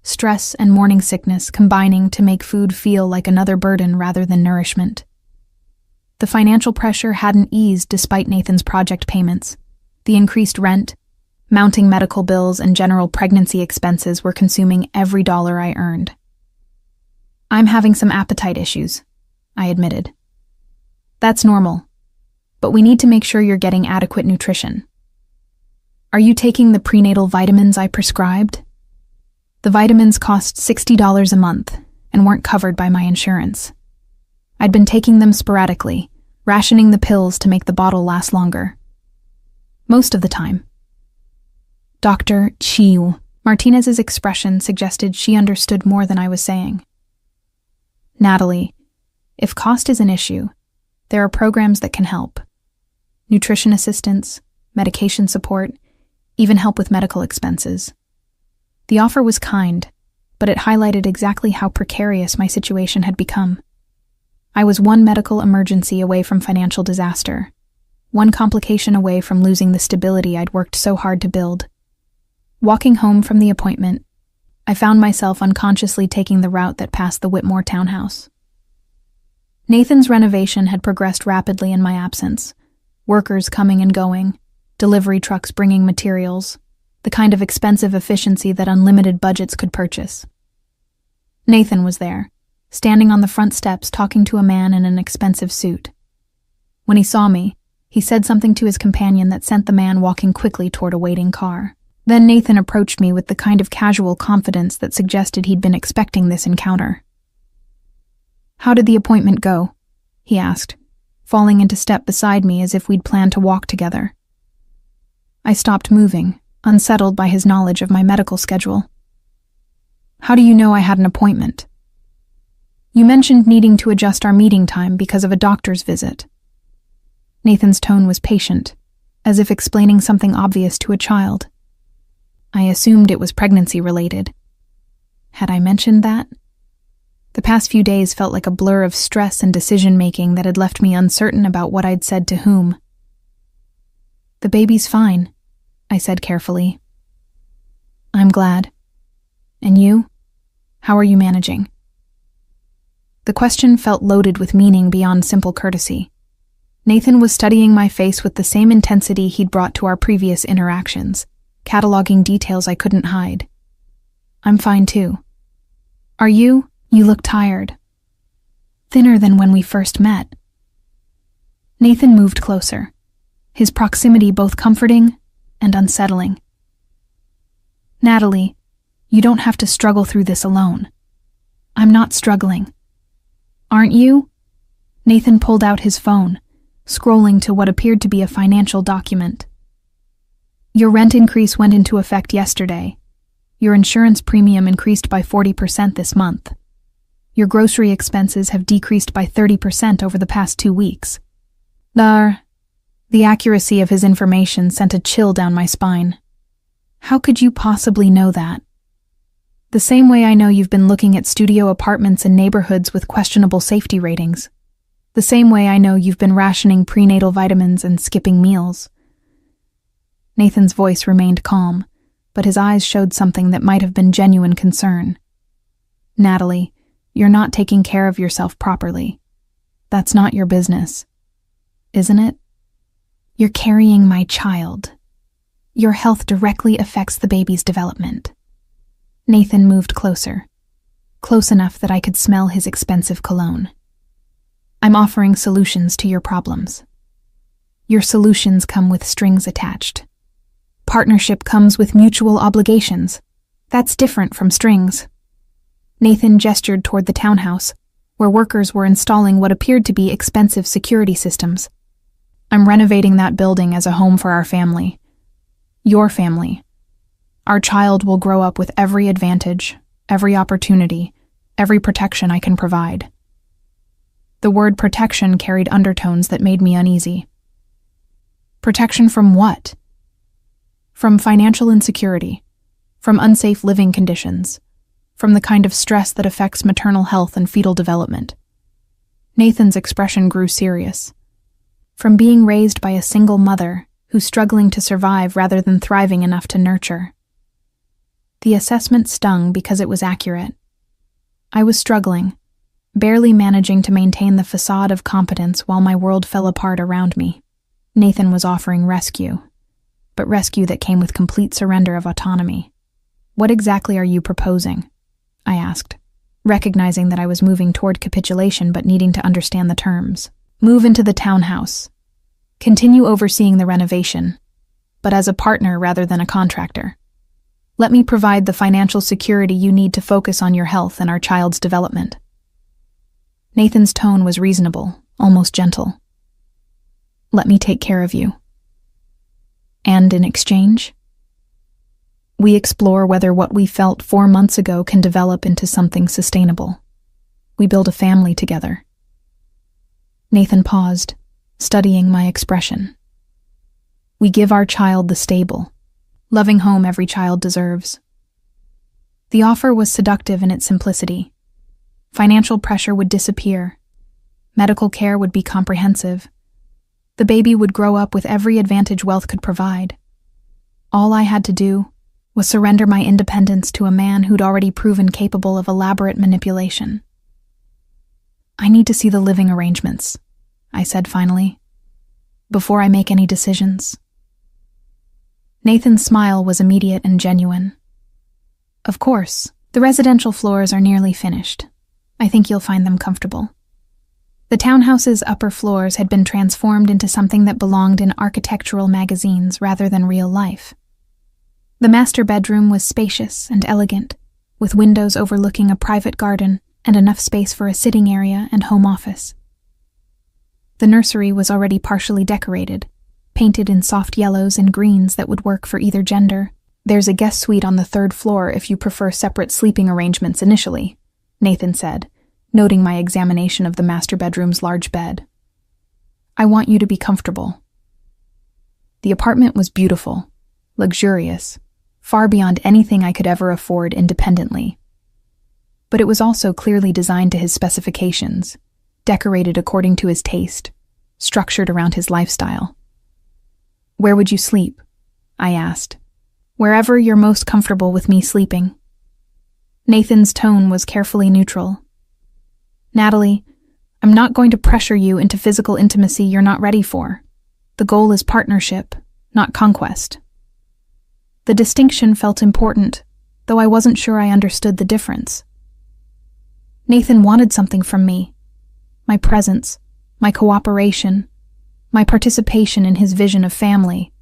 stress and morning sickness combining to make food feel like another burden rather than nourishment. The financial pressure hadn't eased despite Nathan's project payments. The increased rent, mounting medical bills, and general pregnancy expenses were consuming every dollar I earned. "I'm having some appetite issues," I admitted. "That's normal, but we need to make sure you're getting adequate nutrition. Are you taking the prenatal vitamins I prescribed?" The vitamins cost $60 a month and weren't covered by my insurance. I'd been taking them sporadically, rationing the pills to make the bottle last longer. Most of the time. Dr. Chiu. Martinez's expression suggested she understood more than I was saying. "Natalie, if cost is an issue, there are programs that can help. Nutrition assistance, medication support, even help with medical expenses. The offer was kind, but it highlighted exactly how precarious my situation had become. I was one medical emergency away from financial disaster, one complication away from losing the stability I'd worked so hard to build. Walking home from the appointment, I found myself unconsciously taking the route that passed the Whitmore townhouse. Nathan's renovation had progressed rapidly in my absence, workers coming and going, delivery trucks bringing materials, the kind of expensive efficiency that unlimited budgets could purchase. Nathan was there, standing on the front steps talking to a man in an expensive suit. When he saw me, he said something to his companion that sent the man walking quickly toward a waiting car. Then Nathan approached me with the kind of casual confidence that suggested he'd been expecting this encounter. "How did the appointment go?" he asked, falling into step beside me as if we'd planned to walk together. I stopped moving, unsettled by his knowledge of my medical schedule. "How do you know I had an appointment?" "You mentioned needing to adjust our meeting time because of a doctor's visit." Nathan's tone was patient, as if explaining something obvious to a child. I assumed it was pregnancy-related. Had I mentioned that? The past few days felt like a blur of stress and decision-making that had left me uncertain about what I'd said to whom. "The baby's fine," I said carefully. "I'm glad. And you? How are you managing?" The question felt loaded with meaning beyond simple courtesy. Nathan was studying my face with the same intensity he'd brought to our previous interactions, cataloging details I couldn't hide. "I'm fine too. Are you? You look tired. Thinner than when we first met." Nathan moved closer, his proximity both comforting and unsettling. "Natalie, you don't have to struggle through this alone." "I'm not struggling." "Aren't you?" Nathan pulled out his phone, scrolling to what appeared to be a financial document. "Your rent increase went into effect yesterday. Your insurance premium increased by 40% this month. Your grocery expenses have decreased by 30% over the past 2 weeks. The accuracy of his information sent a chill down my spine. "How could you possibly know that?" "The same way I know you've been looking at studio apartments in neighborhoods with questionable safety ratings. The same way I know you've been rationing prenatal vitamins and skipping meals." Nathan's voice remained calm, but his eyes showed something that might have been genuine concern. "Natalie, you're not taking care of yourself properly. That's not your business, isn't it? You're carrying my child. Your health directly affects the baby's development." Nathan moved closer, close enough that I could smell his expensive cologne. "I'm offering solutions to your problems. Your solutions come with strings attached. Partnership comes with mutual obligations. That's different from strings." Nathan gestured toward the townhouse, where workers were installing what appeared to be expensive security systems. "I'm renovating that building as a home for our family. Your family. Our child will grow up with every advantage, every opportunity, every protection I can provide." The word protection carried undertones that made me uneasy. Protection from what? From financial insecurity, from unsafe living conditions, from the kind of stress that affects maternal health and fetal development. Nathan's expression grew serious. From being raised by a single mother who's struggling to survive rather than thriving enough to nurture. The assessment stung because it was accurate. I was struggling, barely managing to maintain the facade of competence while my world fell apart around me. Nathan was offering rescue, but rescue that came with complete surrender of autonomy. "What exactly are you proposing?" I asked, recognizing that I was moving toward capitulation but needing to understand the terms. "Move into the townhouse. Continue overseeing the renovation, but as a partner rather than a contractor. Let me provide the financial security you need to focus on your health and our child's development." Nathan's tone was reasonable, almost gentle. "Let me take care of you." "And in exchange?" "We explore whether what we felt 4 months ago can develop into something sustainable. We build a family together." Nathan paused, studying my expression. We give our child the stable, loving home every child deserves. The offer was seductive in its simplicity. Financial pressure would disappear. Medical care would be comprehensive. The baby would grow up with every advantage wealth could provide. All I had to do was surrender my independence to a man who'd already proven capable of elaborate manipulation. I need to see the living arrangements, I said finally, before I make any decisions. Nathan's smile was immediate and genuine. Of course, the residential floors are nearly finished. I think you'll find them comfortable. The townhouse's upper floors had been transformed into something that belonged in architectural magazines rather than real life. The master bedroom was spacious and elegant, with windows overlooking a private garden and enough space for a sitting area and home office. The nursery was already partially decorated, painted in soft yellows and greens that would work for either gender. There's a guest suite on the third floor if you prefer separate sleeping arrangements initially, Nathan said, noting my examination of the master bedroom's large bed. I want you to be comfortable. The apartment was beautiful, luxurious, far beyond anything I could ever afford independently. But it was also clearly designed to his specifications, decorated according to his taste, structured around his lifestyle. Where would you sleep? I asked. Wherever you're most comfortable with me sleeping. Nathan's tone was carefully neutral. Natalie, I'm not going to pressure you into physical intimacy you're not ready for. The goal is partnership, not conquest. The distinction felt important, though I wasn't sure I understood the difference. Nathan wanted something from me. My presence, my cooperation, my participation in his vision of family.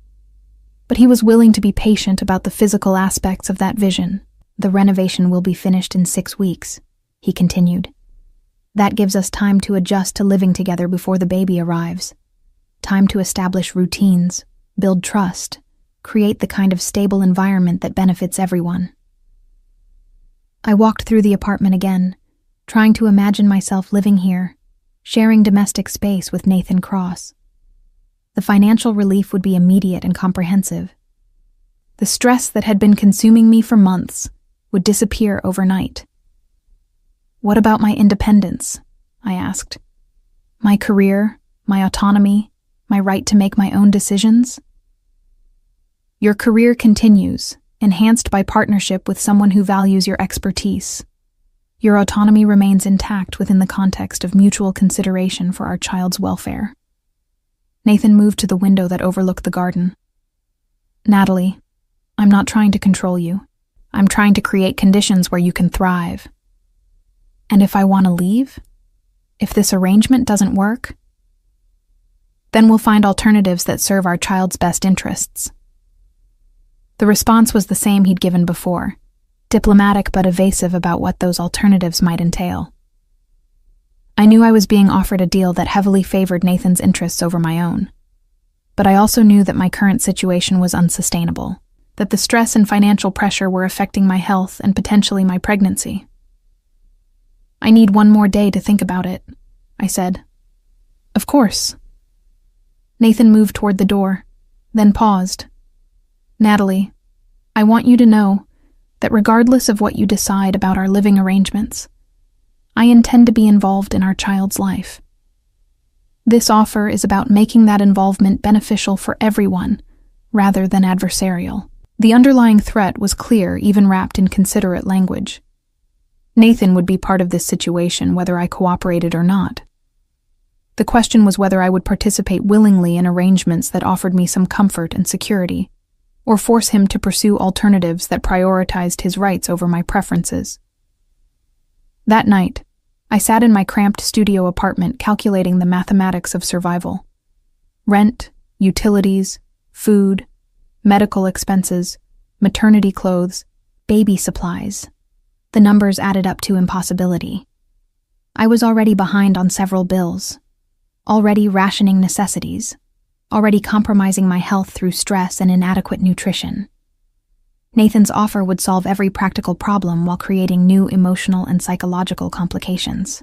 But he was willing to be patient about the physical aspects of that vision. The renovation will be finished in 6 weeks, he continued. That gives us time to adjust to living together before the baby arrives. Time to establish routines, build trust, create the kind of stable environment that benefits everyone. I walked through the apartment again, trying to imagine myself living here, sharing domestic space with Nathan Cross. The financial relief would be immediate and comprehensive. The stress that had been consuming me for months would disappear overnight. What about my independence? I asked. My career, my autonomy, my right to make my own decisions? Your career continues, enhanced by partnership with someone who values your expertise. Your autonomy remains intact within the context of mutual consideration for our child's welfare. Nathan moved to the window that overlooked the garden. Natalie, I'm not trying to control you. I'm trying to create conditions where you can thrive. And if I want to leave? If this arrangement doesn't work? Then we'll find alternatives that serve our child's best interests. The response was the same he'd given before, diplomatic but evasive about what those alternatives might entail. I knew I was being offered a deal that heavily favored Nathan's interests over my own. But I also knew that my current situation was unsustainable, that the stress and financial pressure were affecting my health and potentially my pregnancy. I need one more day to think about it, I said. Of course. Nathan moved toward the door, then paused. Natalie, I want you to know that regardless of what you decide about our living arrangements, I intend to be involved in our child's life. This offer is about making that involvement beneficial for everyone, rather than adversarial. The underlying threat was clear, even wrapped in considerate language. Nathan would be part of this situation whether I cooperated or not. The question was whether I would participate willingly in arrangements that offered me some comfort and security, or force him to pursue alternatives that prioritized his rights over my preferences. That night, I sat in my cramped studio apartment calculating the mathematics of survival. Rent, utilities, food, medical expenses, maternity clothes, baby supplies. The numbers added up to impossibility. I was already behind on several bills, already rationing necessities, already compromising my health through stress and inadequate nutrition. Nathan's offer would solve every practical problem while creating new emotional and psychological complications.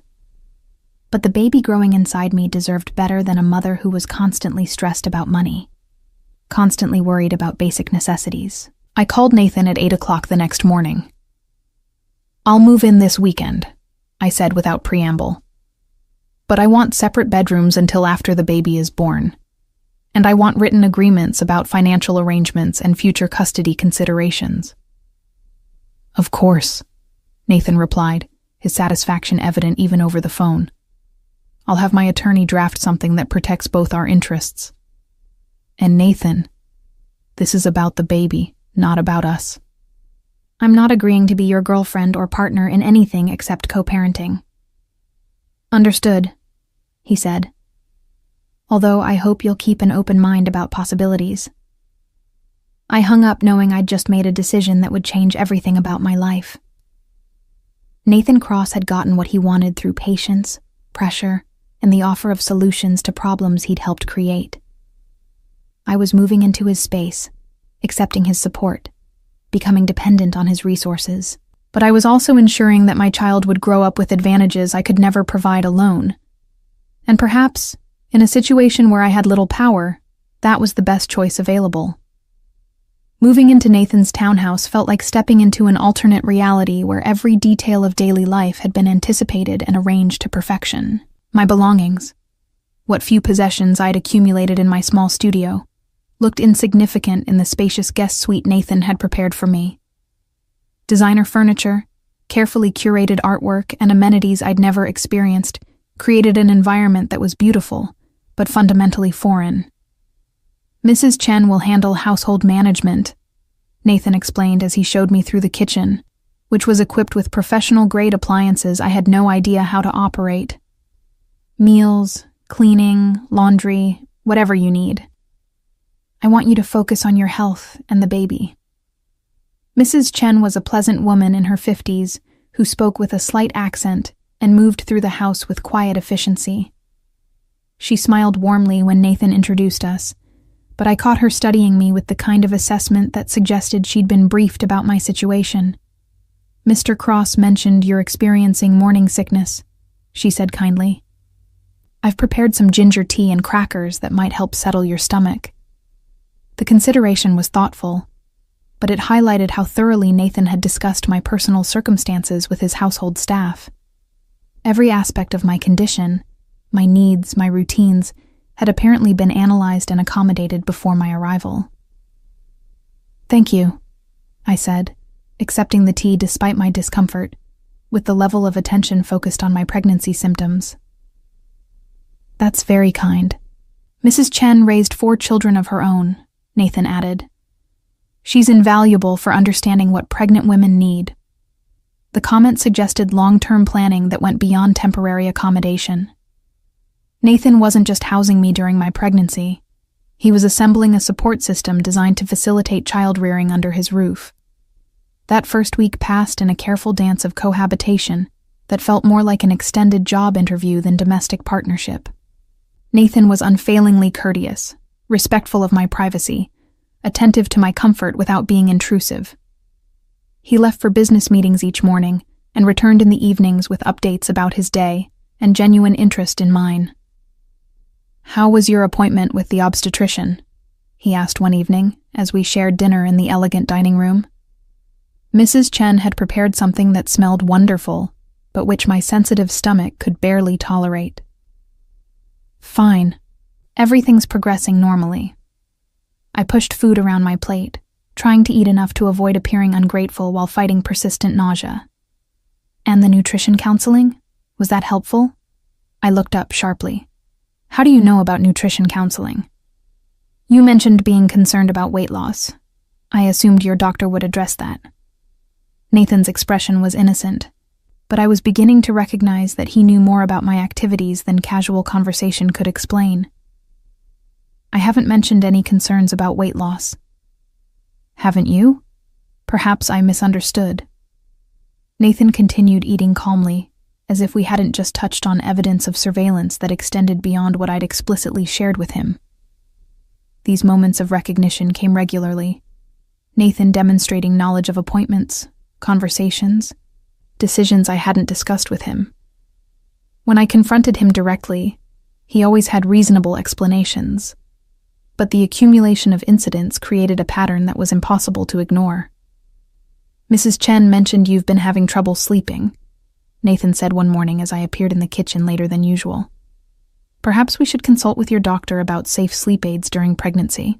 But the baby growing inside me deserved better than a mother who was constantly stressed about money. constantly worried about basic necessities. I called Nathan at 8 o'clock the next morning. "I'll move in this weekend," I said without preamble. "But I want separate bedrooms until after the baby is born. And I want written agreements about financial arrangements and future custody considerations." "Of course," Nathan replied, his satisfaction evident even over the phone. "I'll have my attorney draft something that protects both our interests. And Nathan, this is about the baby, not about us." "I'm not agreeing to be your girlfriend or partner in anything except co-parenting." "Understood," he said. "Although I hope you'll keep an open mind about possibilities." I hung up knowing I'd just made a decision that would change everything about my life. Nathan Cross had gotten what he wanted through patience, pressure, and the offer of solutions to problems he'd helped create. I was moving into his space, accepting his support, becoming dependent on his resources, but I was also ensuring that my child would grow up with advantages I could never provide alone. And perhaps, in a situation where I had little power, that was the best choice available. Moving into Nathan's townhouse felt like stepping into an alternate reality where every detail of daily life had been anticipated and arranged to perfection. My belongings, what few possessions I'd accumulated in my small studio, looked insignificant in the spacious guest suite Nathan had prepared for me. Designer furniture, carefully curated artwork, and amenities I'd never experienced created an environment that was beautiful, but fundamentally foreign. "Mrs. Chen will handle household management," Nathan explained as he showed me through the kitchen, which was equipped with professional-grade appliances I had no idea how to operate. "Meals, cleaning, laundry, whatever you need. I want you to focus on your health and the baby." Mrs. Chen was a pleasant woman in her 50s who spoke with a slight accent and moved through the house with quiet efficiency. She smiled warmly when Nathan introduced us, but I caught her studying me with the kind of assessment that suggested she'd been briefed about my situation. "Mr. Cross mentioned you're experiencing morning sickness," she said kindly. "I've prepared some ginger tea and crackers that might help settle your stomach." The consideration was thoughtful, but it highlighted how thoroughly Nathan had discussed my personal circumstances with his household staff. Every aspect of my condition, my needs, my routines, had apparently been analyzed and accommodated before my arrival. "Thank you," I said, accepting the tea despite my discomfort, with the level of attention focused on my pregnancy symptoms. "That's very kind. Mrs. Chen raised 4 children of her own," Nathan added. "She's invaluable for understanding what pregnant women need." The comment suggested long-term planning that went beyond temporary accommodation. Nathan wasn't just housing me during my pregnancy. He was assembling a support system designed to facilitate child-rearing under his roof. That first week passed in a careful dance of cohabitation that felt more like an extended job interview than domestic partnership. Nathan was unfailingly courteous, respectful of my privacy, attentive to my comfort without being intrusive. He left for business meetings each morning and returned in the evenings with updates about his day and genuine interest in mine. "How was your appointment with the obstetrician?" he asked one evening as we shared dinner in the elegant dining room. Mrs. Chen had prepared something that smelled wonderful, but which my sensitive stomach could barely tolerate. "Fine. Everything's progressing normally." I pushed food around my plate, trying to eat enough to avoid appearing ungrateful while fighting persistent nausea. "And the nutrition counseling? Was that helpful?" I looked up sharply. "How do you know about nutrition counseling?" "You mentioned being concerned about weight loss. I assumed your doctor would address that." Nathan's expression was innocent, but I was beginning to recognize that he knew more about my activities than casual conversation could explain. "I haven't mentioned any concerns about weight loss." "Haven't you? Perhaps I misunderstood." Nathan continued eating calmly, as if we hadn't just touched on evidence of surveillance that extended beyond what I'd explicitly shared with him. These moments of recognition came regularly, Nathan demonstrating knowledge of appointments, conversations, decisions I hadn't discussed with him. When I confronted him directly, he always had reasonable explanations. but the accumulation of incidents created a pattern that was impossible to ignore. "Mrs. Chen mentioned you've been having trouble sleeping," Nathan said one morning as I appeared in the kitchen later than usual. "Perhaps we should consult with your doctor about safe sleep aids during pregnancy."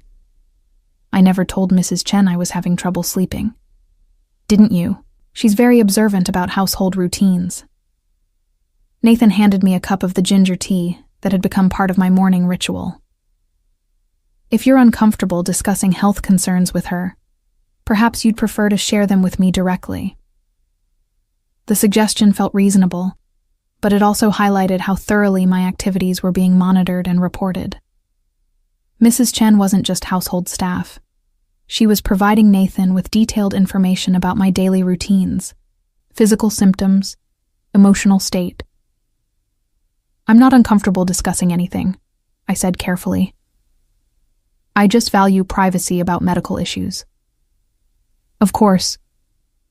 I never told Mrs. Chen I was having trouble sleeping. "Didn't you? She's very observant about household routines." Nathan handed me a cup of the ginger tea that had become part of my morning ritual. "If you're uncomfortable discussing health concerns with her, perhaps you'd prefer to share them with me directly." The suggestion felt reasonable, but it also highlighted how thoroughly my activities were being monitored and reported. Mrs. Chen wasn't just household staff. She was providing Nathan with detailed information about my daily routines, physical symptoms, emotional state. "I'm not uncomfortable discussing anything," I said carefully. "I just value privacy about medical issues." "Of course,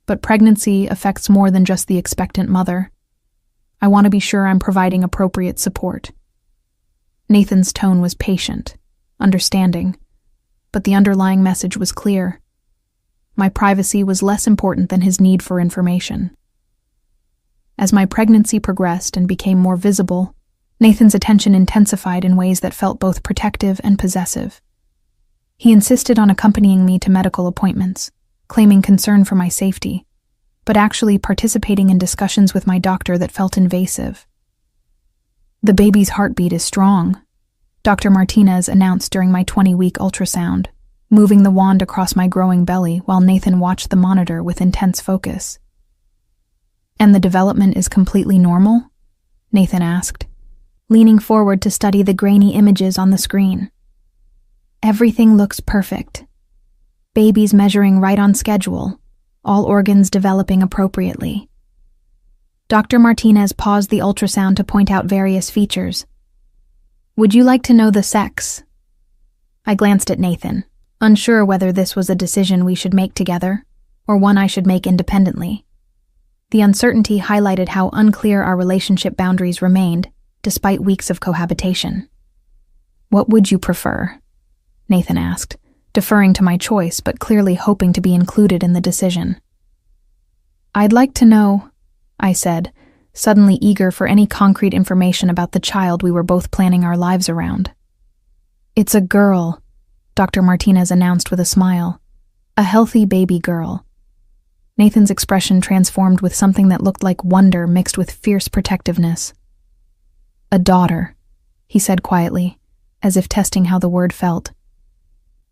but pregnancy affects more than just the expectant mother. I want to be sure I'm providing appropriate support." Nathan's tone was patient, understanding, but the underlying message was clear. My privacy was less important than his need for information. As my pregnancy progressed and became more visible, Nathan's attention intensified in ways that felt both protective and possessive. He insisted on accompanying me to medical appointments, claiming concern for my safety, but actually participating in discussions with my doctor that felt invasive. "The baby's heartbeat is strong," Dr. Martinez announced during my 20-week ultrasound, moving the wand across my growing belly while Nathan watched the monitor with intense focus. "And the development is completely normal?" Nathan asked, leaning forward to study the grainy images on the screen. "Everything looks perfect. Baby's measuring right on schedule, all organs developing appropriately." Dr. Martinez paused the ultrasound to point out various features. "Would you like to know the sex?" I glanced at Nathan, unsure whether this was a decision we should make together, or one I should make independently. The uncertainty highlighted how unclear our relationship boundaries remained, despite weeks of cohabitation. "What would you prefer?" Nathan asked, deferring to my choice but clearly hoping to be included in the decision. "I'd like to know," I said, suddenly eager for any concrete information about the child we were both planning our lives around. "It's a girl," Dr. Martinez announced with a smile. "A healthy baby girl." Nathan's expression transformed with something that looked like wonder mixed with fierce protectiveness. "A daughter," he said quietly, as if testing how the word felt.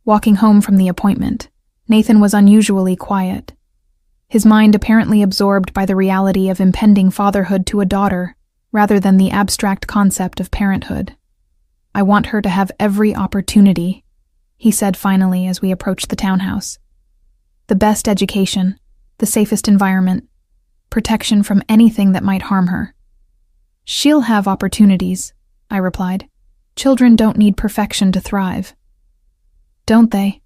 Walking home from the appointment, Nathan was unusually quiet, his mind apparently absorbed by the reality of impending fatherhood to a daughter, rather than the abstract concept of parenthood. "I want her to have every opportunity," he said finally as we approached the townhouse. "The best education, the safest environment, protection from anything that might harm her." "She'll have opportunities," I replied. "Children don't need perfection to thrive." "Don't they?"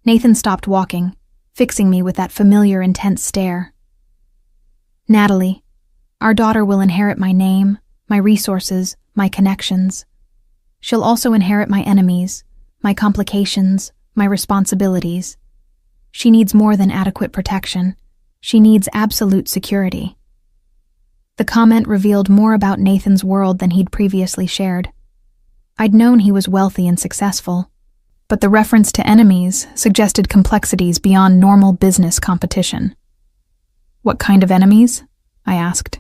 Nathan stopped walking, fixing me with that familiar, intense stare. "Natalie, our daughter will inherit my name, my resources, my connections. She'll also inherit my enemies, my complications, my responsibilities. She needs more than adequate protection. She needs absolute security." The comment revealed more about Nathan's world than he'd previously shared. I'd known he was wealthy and successful, but the reference to enemies suggested complexities beyond normal business competition. "What kind of enemies?" I asked.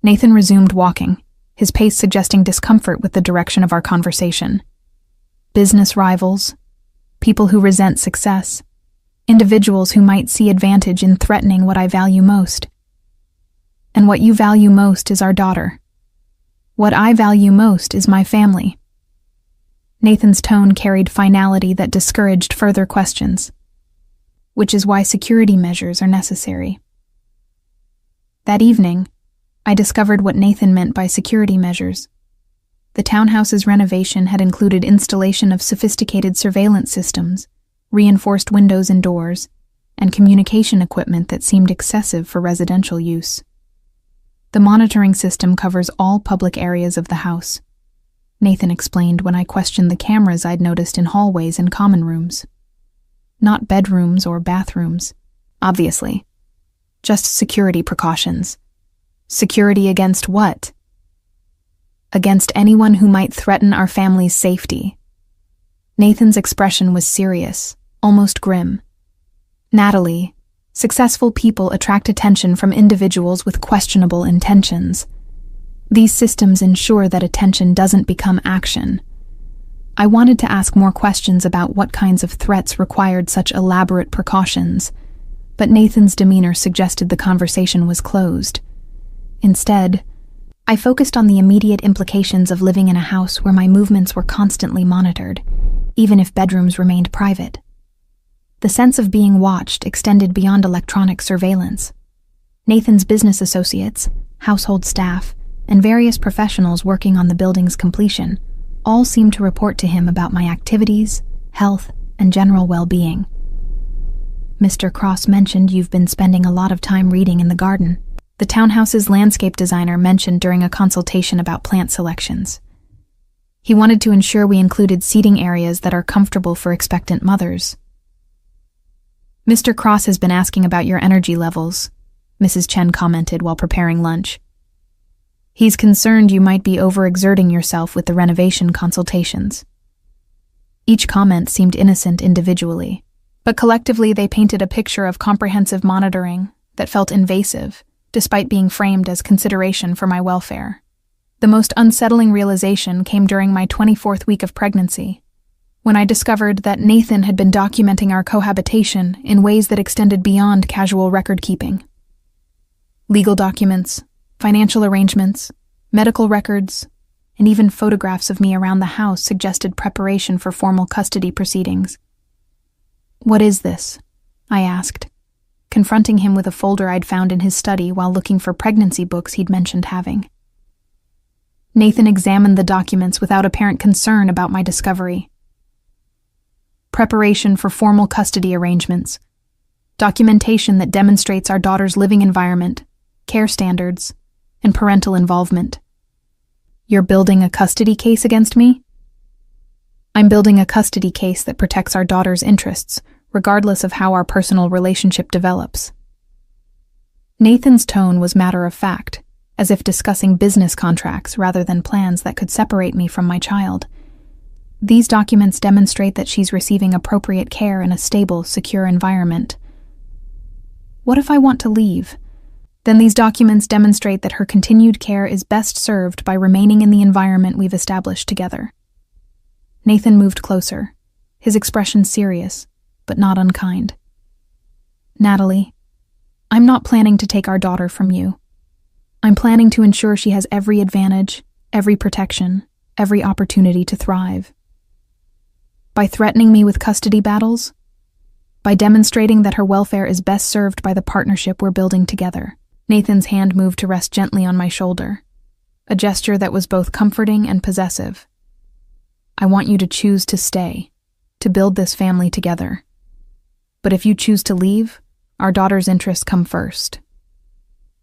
Nathan resumed walking, his pace suggesting discomfort with the direction of our conversation. "Business rivals, people who resent success, individuals who might see advantage in threatening what I value most. And what you value most is our daughter. What I value most is my family." Nathan's tone carried finality that discouraged further questions, which is why security measures are necessary. That evening, I discovered what Nathan meant by security measures. The townhouse's renovation had included installation of sophisticated surveillance systems, reinforced windows and doors, and communication equipment that seemed excessive for residential use. The monitoring system covers all public areas of the house. Nathan explained when I questioned the cameras I'd noticed in hallways and common rooms. Not bedrooms or bathrooms, obviously. Just security precautions. Security against what? Against anyone who might threaten our family's safety. Nathan's expression was serious, almost grim. Natalie, successful people attract attention from individuals with questionable intentions. These systems ensure that attention doesn't become action. I wanted to ask more questions about what kinds of threats required such elaborate precautions, but Nathan's demeanor suggested the conversation was closed. Instead, I focused on the immediate implications of living in a house where my movements were constantly monitored, even if bedrooms remained private. The sense of being watched extended beyond electronic surveillance. Nathan's business associates, household staff, and various professionals working on the building's completion all seemed to report to him about my activities, health, and general well-being. Mr. Cross mentioned you've been spending a lot of time reading in the garden, the townhouse's landscape designer mentioned during a consultation about plant selections. He wanted to ensure we included seating areas that are comfortable for expectant mothers. Mr. Cross has been asking about your energy levels, Mrs. Chen commented while preparing lunch. He's concerned you might be overexerting yourself with the renovation consultations. Each comment seemed innocent individually, but collectively they painted a picture of comprehensive monitoring that felt invasive, despite being framed as consideration for my welfare. The most unsettling realization came during my 24th week of pregnancy, when I discovered that Nathan had been documenting our cohabitation in ways that extended beyond casual record-keeping. Legal documents, financial arrangements, medical records, and even photographs of me around the house suggested preparation for formal custody proceedings. "What is this?" I asked, confronting him with a folder I'd found in his study while looking for pregnancy books he'd mentioned having. Nathan examined the documents without apparent concern about my discovery. Preparation for formal custody arrangements. Documentation that demonstrates our daughter's living environment, care standards, and parental involvement. You're building a custody case against me? I'm building a custody case that protects our daughter's interests, regardless of how our personal relationship develops. Nathan's tone was matter-of-fact, as if discussing business contracts rather than plans that could separate me from my child. These documents demonstrate that she's receiving appropriate care in a stable, secure environment. What if I want to leave? Then these documents demonstrate that her continued care is best served by remaining in the environment we've established together. Nathan moved closer, his expression serious, but not unkind. Natalie, I'm not planning to take our daughter from you. I'm planning to ensure she has every advantage, every protection, every opportunity to thrive. By threatening me with custody battles? By demonstrating that her welfare is best served by the partnership we're building together. Nathan's hand moved to rest gently on my shoulder, a gesture that was both comforting and possessive. I want you to choose to stay, to build this family together. But if you choose to leave, our daughter's interests come first.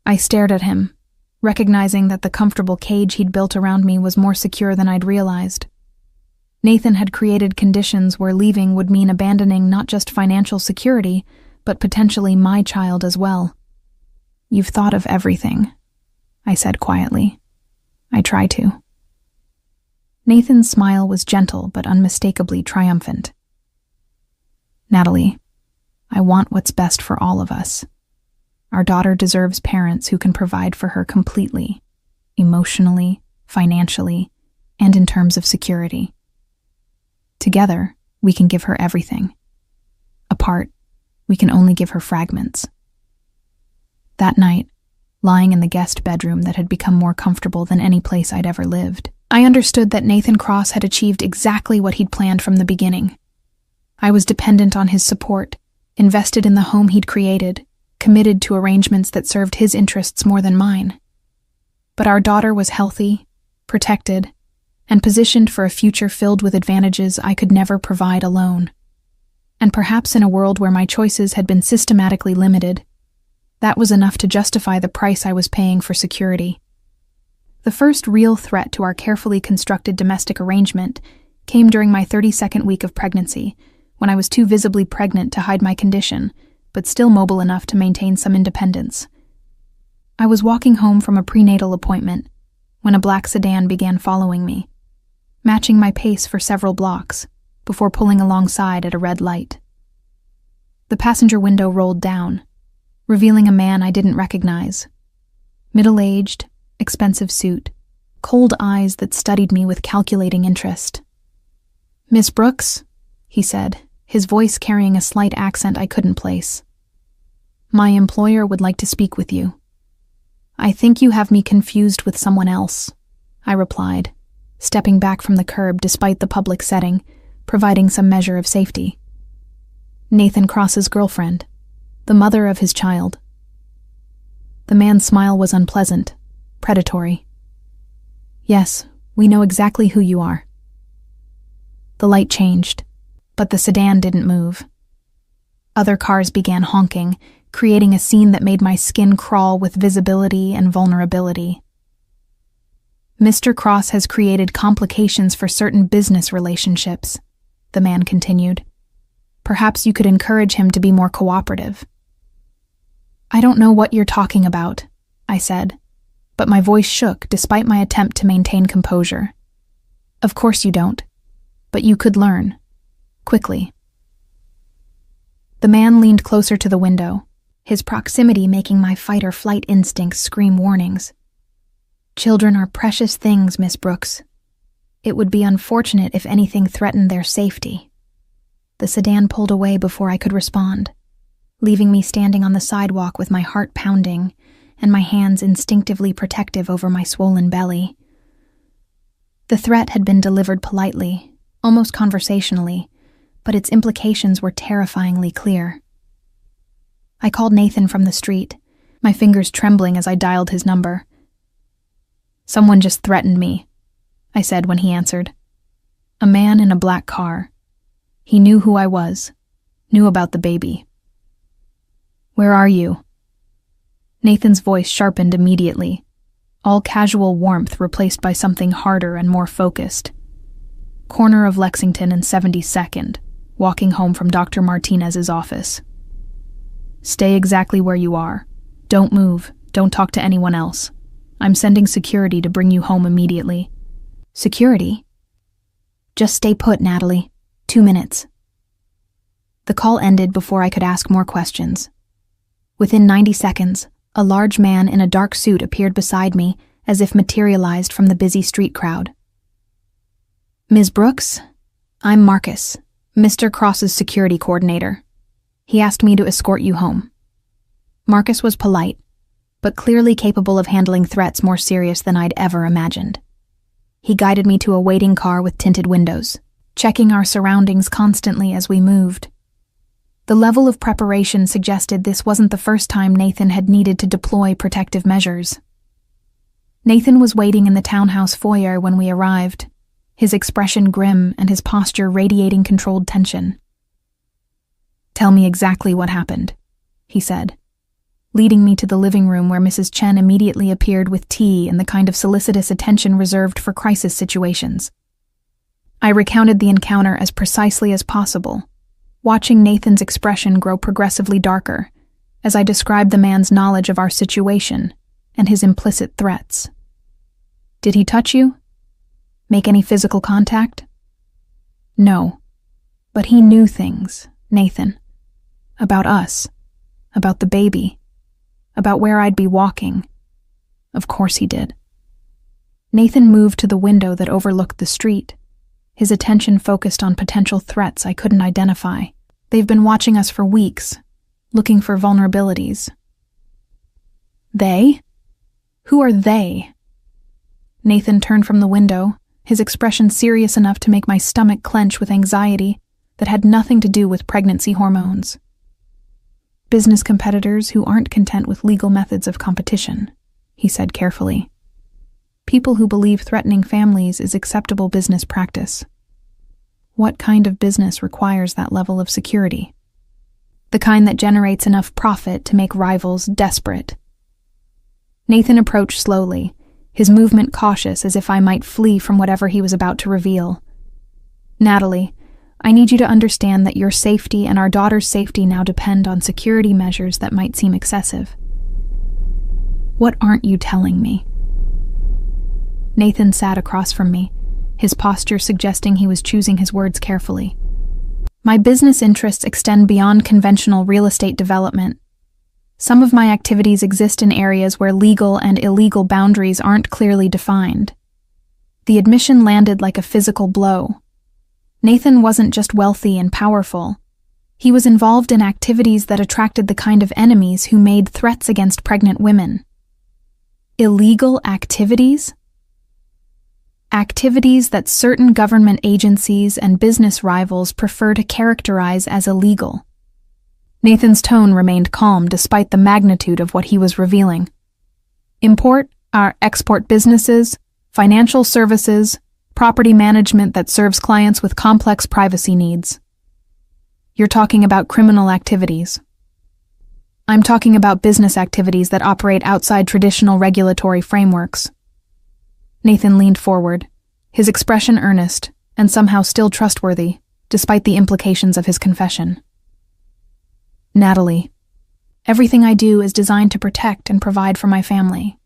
I stared at him, recognizing that the comfortable cage he'd built around me was more secure than I'd realized. Nathan had created conditions where leaving would mean abandoning not just financial security, but potentially my child as well. You've thought of everything, I said quietly. I try to. Nathan's smile was gentle but unmistakably triumphant. Natalie, I want what's best for all of us. Our daughter deserves parents who can provide for her completely, emotionally, financially, and in terms of security. Together, we can give her everything. Apart, we can only give her fragments. That night, lying in the guest bedroom that had become more comfortable than any place I'd ever lived, I understood that Nathan Cross had achieved exactly what he'd planned from the beginning. I was dependent on his support, invested in the home he'd created, committed to arrangements that served his interests more than mine. But our daughter was healthy, protected, and positioned for a future filled with advantages I could never provide alone. And perhaps in a world where my choices had been systematically limited, that was enough to justify the price I was paying for security. The first real threat to our carefully constructed domestic arrangement came during my 32nd week of pregnancy, when I was too visibly pregnant to hide my condition, but still mobile enough to maintain some independence. I was walking home from a prenatal appointment when a black sedan began following me, matching my pace for several blocks before pulling alongside at a red light. The passenger window rolled down, revealing a man I didn't recognize. Middle-aged, expensive suit, cold eyes that studied me with calculating interest. "Miss Brooks?" he said, his voice carrying a slight accent I couldn't place. "My employer would like to speak with you." "I think you have me confused with someone else," I replied, stepping back from the curb despite the public setting, providing some measure of safety. "Nathan Cross's girlfriend, the mother of his child." The man's smile was unpleasant, predatory. "Yes, we know exactly who you are." The light changed, but the sedan didn't move. Other cars began honking, creating a scene that made my skin crawl with visibility and vulnerability. "Mr. Cross has created complications for certain business relationships," the man continued. "Perhaps you could encourage him to be more cooperative." "I don't know what you're talking about," I said, but my voice shook despite my attempt to maintain composure. "Of course you don't, but you could learn. Quickly." The man leaned closer to the window, his proximity making my fight-or-flight instincts scream warnings. "Children are precious things, Miss Brooks. It would be unfortunate if anything threatened their safety." The sedan pulled away before I could respond, leaving me standing on the sidewalk with my heart pounding and my hands instinctively protective over my swollen belly. The threat had been delivered politely, almost conversationally, but its implications were terrifyingly clear. I called Nathan from the street, my fingers trembling as I dialed his number. "Someone just threatened me," I said when he answered. "A man in a black car. He knew who I was, knew about the baby." "Where are you?" Nathan's voice sharpened immediately, all casual warmth replaced by something harder and more focused. "Corner of Lexington and 72nd, walking home from Dr. Martinez's office." "Stay exactly where you are. Don't move, don't talk to anyone else. I'm sending security to bring you home immediately." "Security?" "Just stay put, Natalie. 2 minutes." The call ended before I could ask more questions. Within 90 seconds, a large man in a dark suit appeared beside me, as if materialized from the busy street crowd. "Ms. Brooks, I'm Marcus, Mr. Cross's security coordinator. He asked me to escort you home." Marcus was polite, but clearly capable of handling threats more serious than I'd ever imagined. He guided me to a waiting car with tinted windows, checking our surroundings constantly as we moved. The level of preparation suggested this wasn't the first time Nathan had needed to deploy protective measures. Nathan was waiting in the townhouse foyer when we arrived, his expression grim and his posture radiating controlled tension. "Tell me exactly what happened," he said, leading me to the living room where Mrs. Chen immediately appeared with tea and the kind of solicitous attention reserved for crisis situations. I recounted the encounter as precisely as possible, watching Nathan's expression grow progressively darker as I described the man's knowledge of our situation and his implicit threats. "Did he touch you? Make any physical contact?" "No, but he knew things, Nathan. About us, about the baby, about where I'd be walking. Of course he did." Nathan moved to the window that overlooked the street, his attention focused on potential threats I couldn't identify. "They've been watching us for weeks, looking for vulnerabilities." "They? Who are they?" Nathan turned from the window, his expression serious enough to make my stomach clench with anxiety that had nothing to do with pregnancy hormones. "Business competitors who aren't content with legal methods of competition," he said carefully. "People who believe threatening families is acceptable business practice. What kind of business requires that level of security? The kind that generates enough profit to make rivals desperate." Nathan approached slowly, his movement cautious as if I might flee from whatever he was about to reveal. "Natalie, I need you to understand that your safety and our daughter's safety now depend on security measures that might seem excessive." "What aren't you telling me?" Nathan sat across from me, his posture suggesting he was choosing his words carefully. "My business interests extend beyond conventional real estate development. Some of my activities exist in areas where legal and illegal boundaries aren't clearly defined." The admission landed like a physical blow. Nathan wasn't just wealthy and powerful. He was involved in activities that attracted the kind of enemies who made threats against pregnant women. Illegal activities? Activities that certain government agencies and business rivals prefer to characterize as illegal. Nathan's tone remained calm despite the magnitude of what he was revealing. Import or export businesses, financial services, property management that serves clients with complex privacy needs. You're talking about criminal activities. I'm talking about business activities that operate outside traditional regulatory frameworks. Nathan leaned forward, his expression earnest and somehow still trustworthy, despite the implications of his confession. "Natalie, everything I do is designed to protect and provide for my family.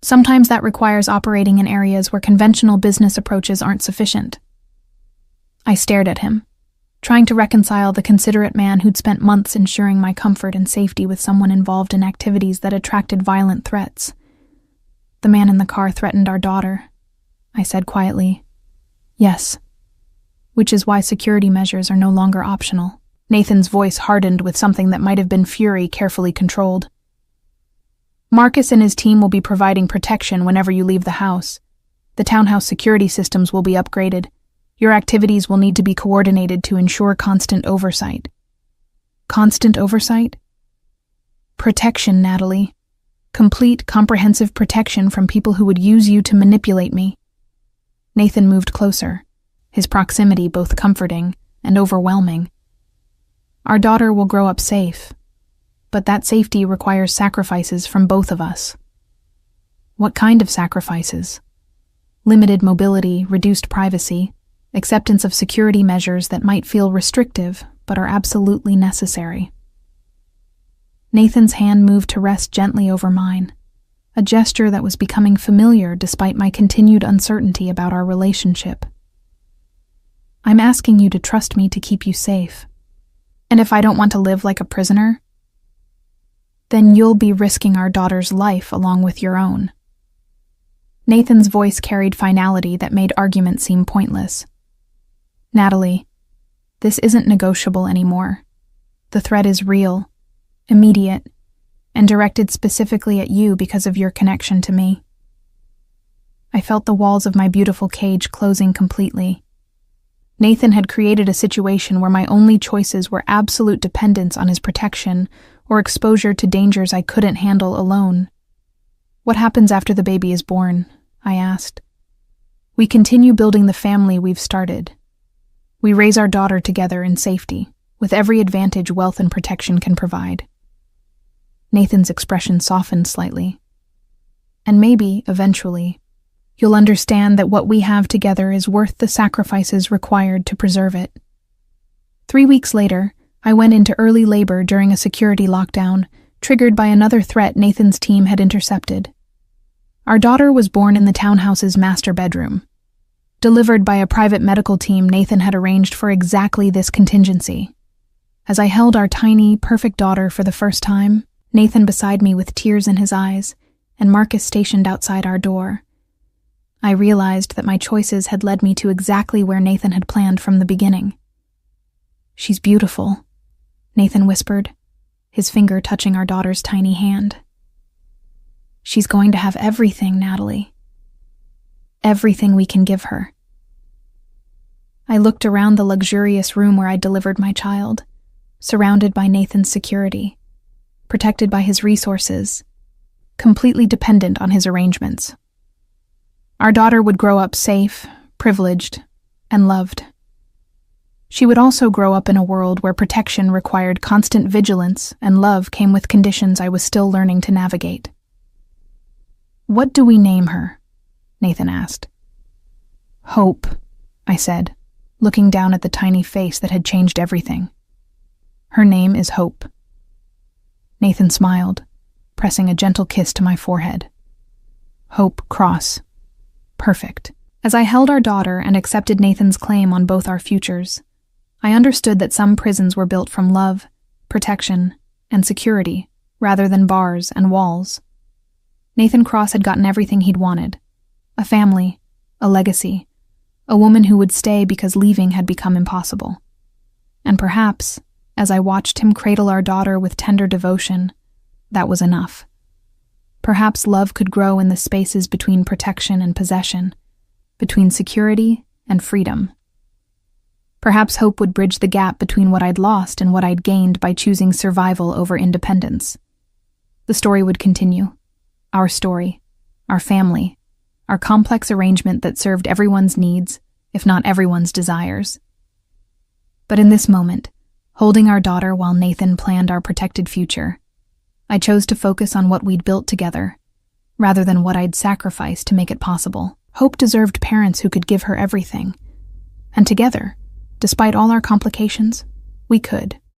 Sometimes that requires operating in areas where conventional business approaches aren't sufficient." I stared at him, trying to reconcile the considerate man who'd spent months ensuring my comfort and safety with someone involved in activities that attracted violent threats. "The man in the car threatened our daughter," I said quietly. "Yes. Which is why security measures are no longer optional." Nathan's voice hardened with something that might have been fury carefully controlled. "Marcus and his team will be providing protection whenever you leave the house. The townhouse security systems will be upgraded. Your activities will need to be coordinated to ensure constant oversight." "Constant oversight?" "Protection, Natalie. Complete, comprehensive protection from people who would use you to manipulate me." Nathan moved closer, his proximity both comforting and overwhelming. "Our daughter will grow up safe, but that safety requires sacrifices from both of us." "What kind of sacrifices?" "Limited mobility, reduced privacy, acceptance of security measures that might feel restrictive but are absolutely necessary." Nathan's hand moved to rest gently over mine, a gesture that was becoming familiar despite my continued uncertainty about our relationship. "I'm asking you to trust me to keep you safe. And if I don't want to live like a prisoner, then you'll be risking our daughter's life along with your own." Nathan's voice carried finality that made argument seem pointless. "Natalie, this isn't negotiable anymore. The threat is real, immediate, and directed specifically at you because of your connection to me." I felt the walls of my beautiful cage closing completely. Nathan had created a situation where my only choices were absolute dependence on his protection or exposure to dangers I couldn't handle alone. "What happens after the baby is born?" I asked. "We continue building the family we've started. We raise our daughter together in safety, with every advantage wealth and protection can provide." Nathan's expression softened slightly. "And maybe, eventually, you'll understand that what we have together is worth the sacrifices required to preserve it." 3 weeks later, I went into early labor during a security lockdown, triggered by another threat Nathan's team had intercepted. Our daughter was born in the townhouse's master bedroom. Delivered by a private medical team Nathan had arranged for exactly this contingency. As I held our tiny, perfect daughter for the first time, Nathan beside me with tears in his eyes, and Marcus stationed outside our door, I realized that my choices had led me to exactly where Nathan had planned from the beginning. "She's beautiful," Nathan whispered, his finger touching our daughter's tiny hand. "She's going to have everything, Natalie. Everything we can give her." I looked around the luxurious room where I delivered my child, surrounded by Nathan's security, protected by his resources, completely dependent on his arrangements. Our daughter would grow up safe, privileged, and loved. She would also grow up in a world where protection required constant vigilance and love came with conditions I was still learning to navigate. "What do we name her?" Nathan asked. "Hope," I said, looking down at the tiny face that had changed everything. "Her name is Hope." Nathan smiled, pressing a gentle kiss to my forehead. Hope Cross. Perfect. As I held our daughter and accepted Nathan's claim on both our futures, I understood that some prisons were built from love, protection, and security, rather than bars and walls. Nathan Cross had gotten everything he'd wanted: a family, a legacy, a woman who would stay because leaving had become impossible. And perhaps, as I watched him cradle our daughter with tender devotion, that was enough. Perhaps love could grow in the spaces between protection and possession, between security and freedom. Perhaps hope would bridge the gap between what I'd lost and what I'd gained by choosing survival over independence. The story would continue. Our story, our family, our complex arrangement that served everyone's needs, if not everyone's desires. But in this moment, holding our daughter while Nathan planned our protected future, I chose to focus on what we'd built together, rather than what I'd sacrificed to make it possible. Hope deserved parents who could give her everything. And together, despite all our complications, we could.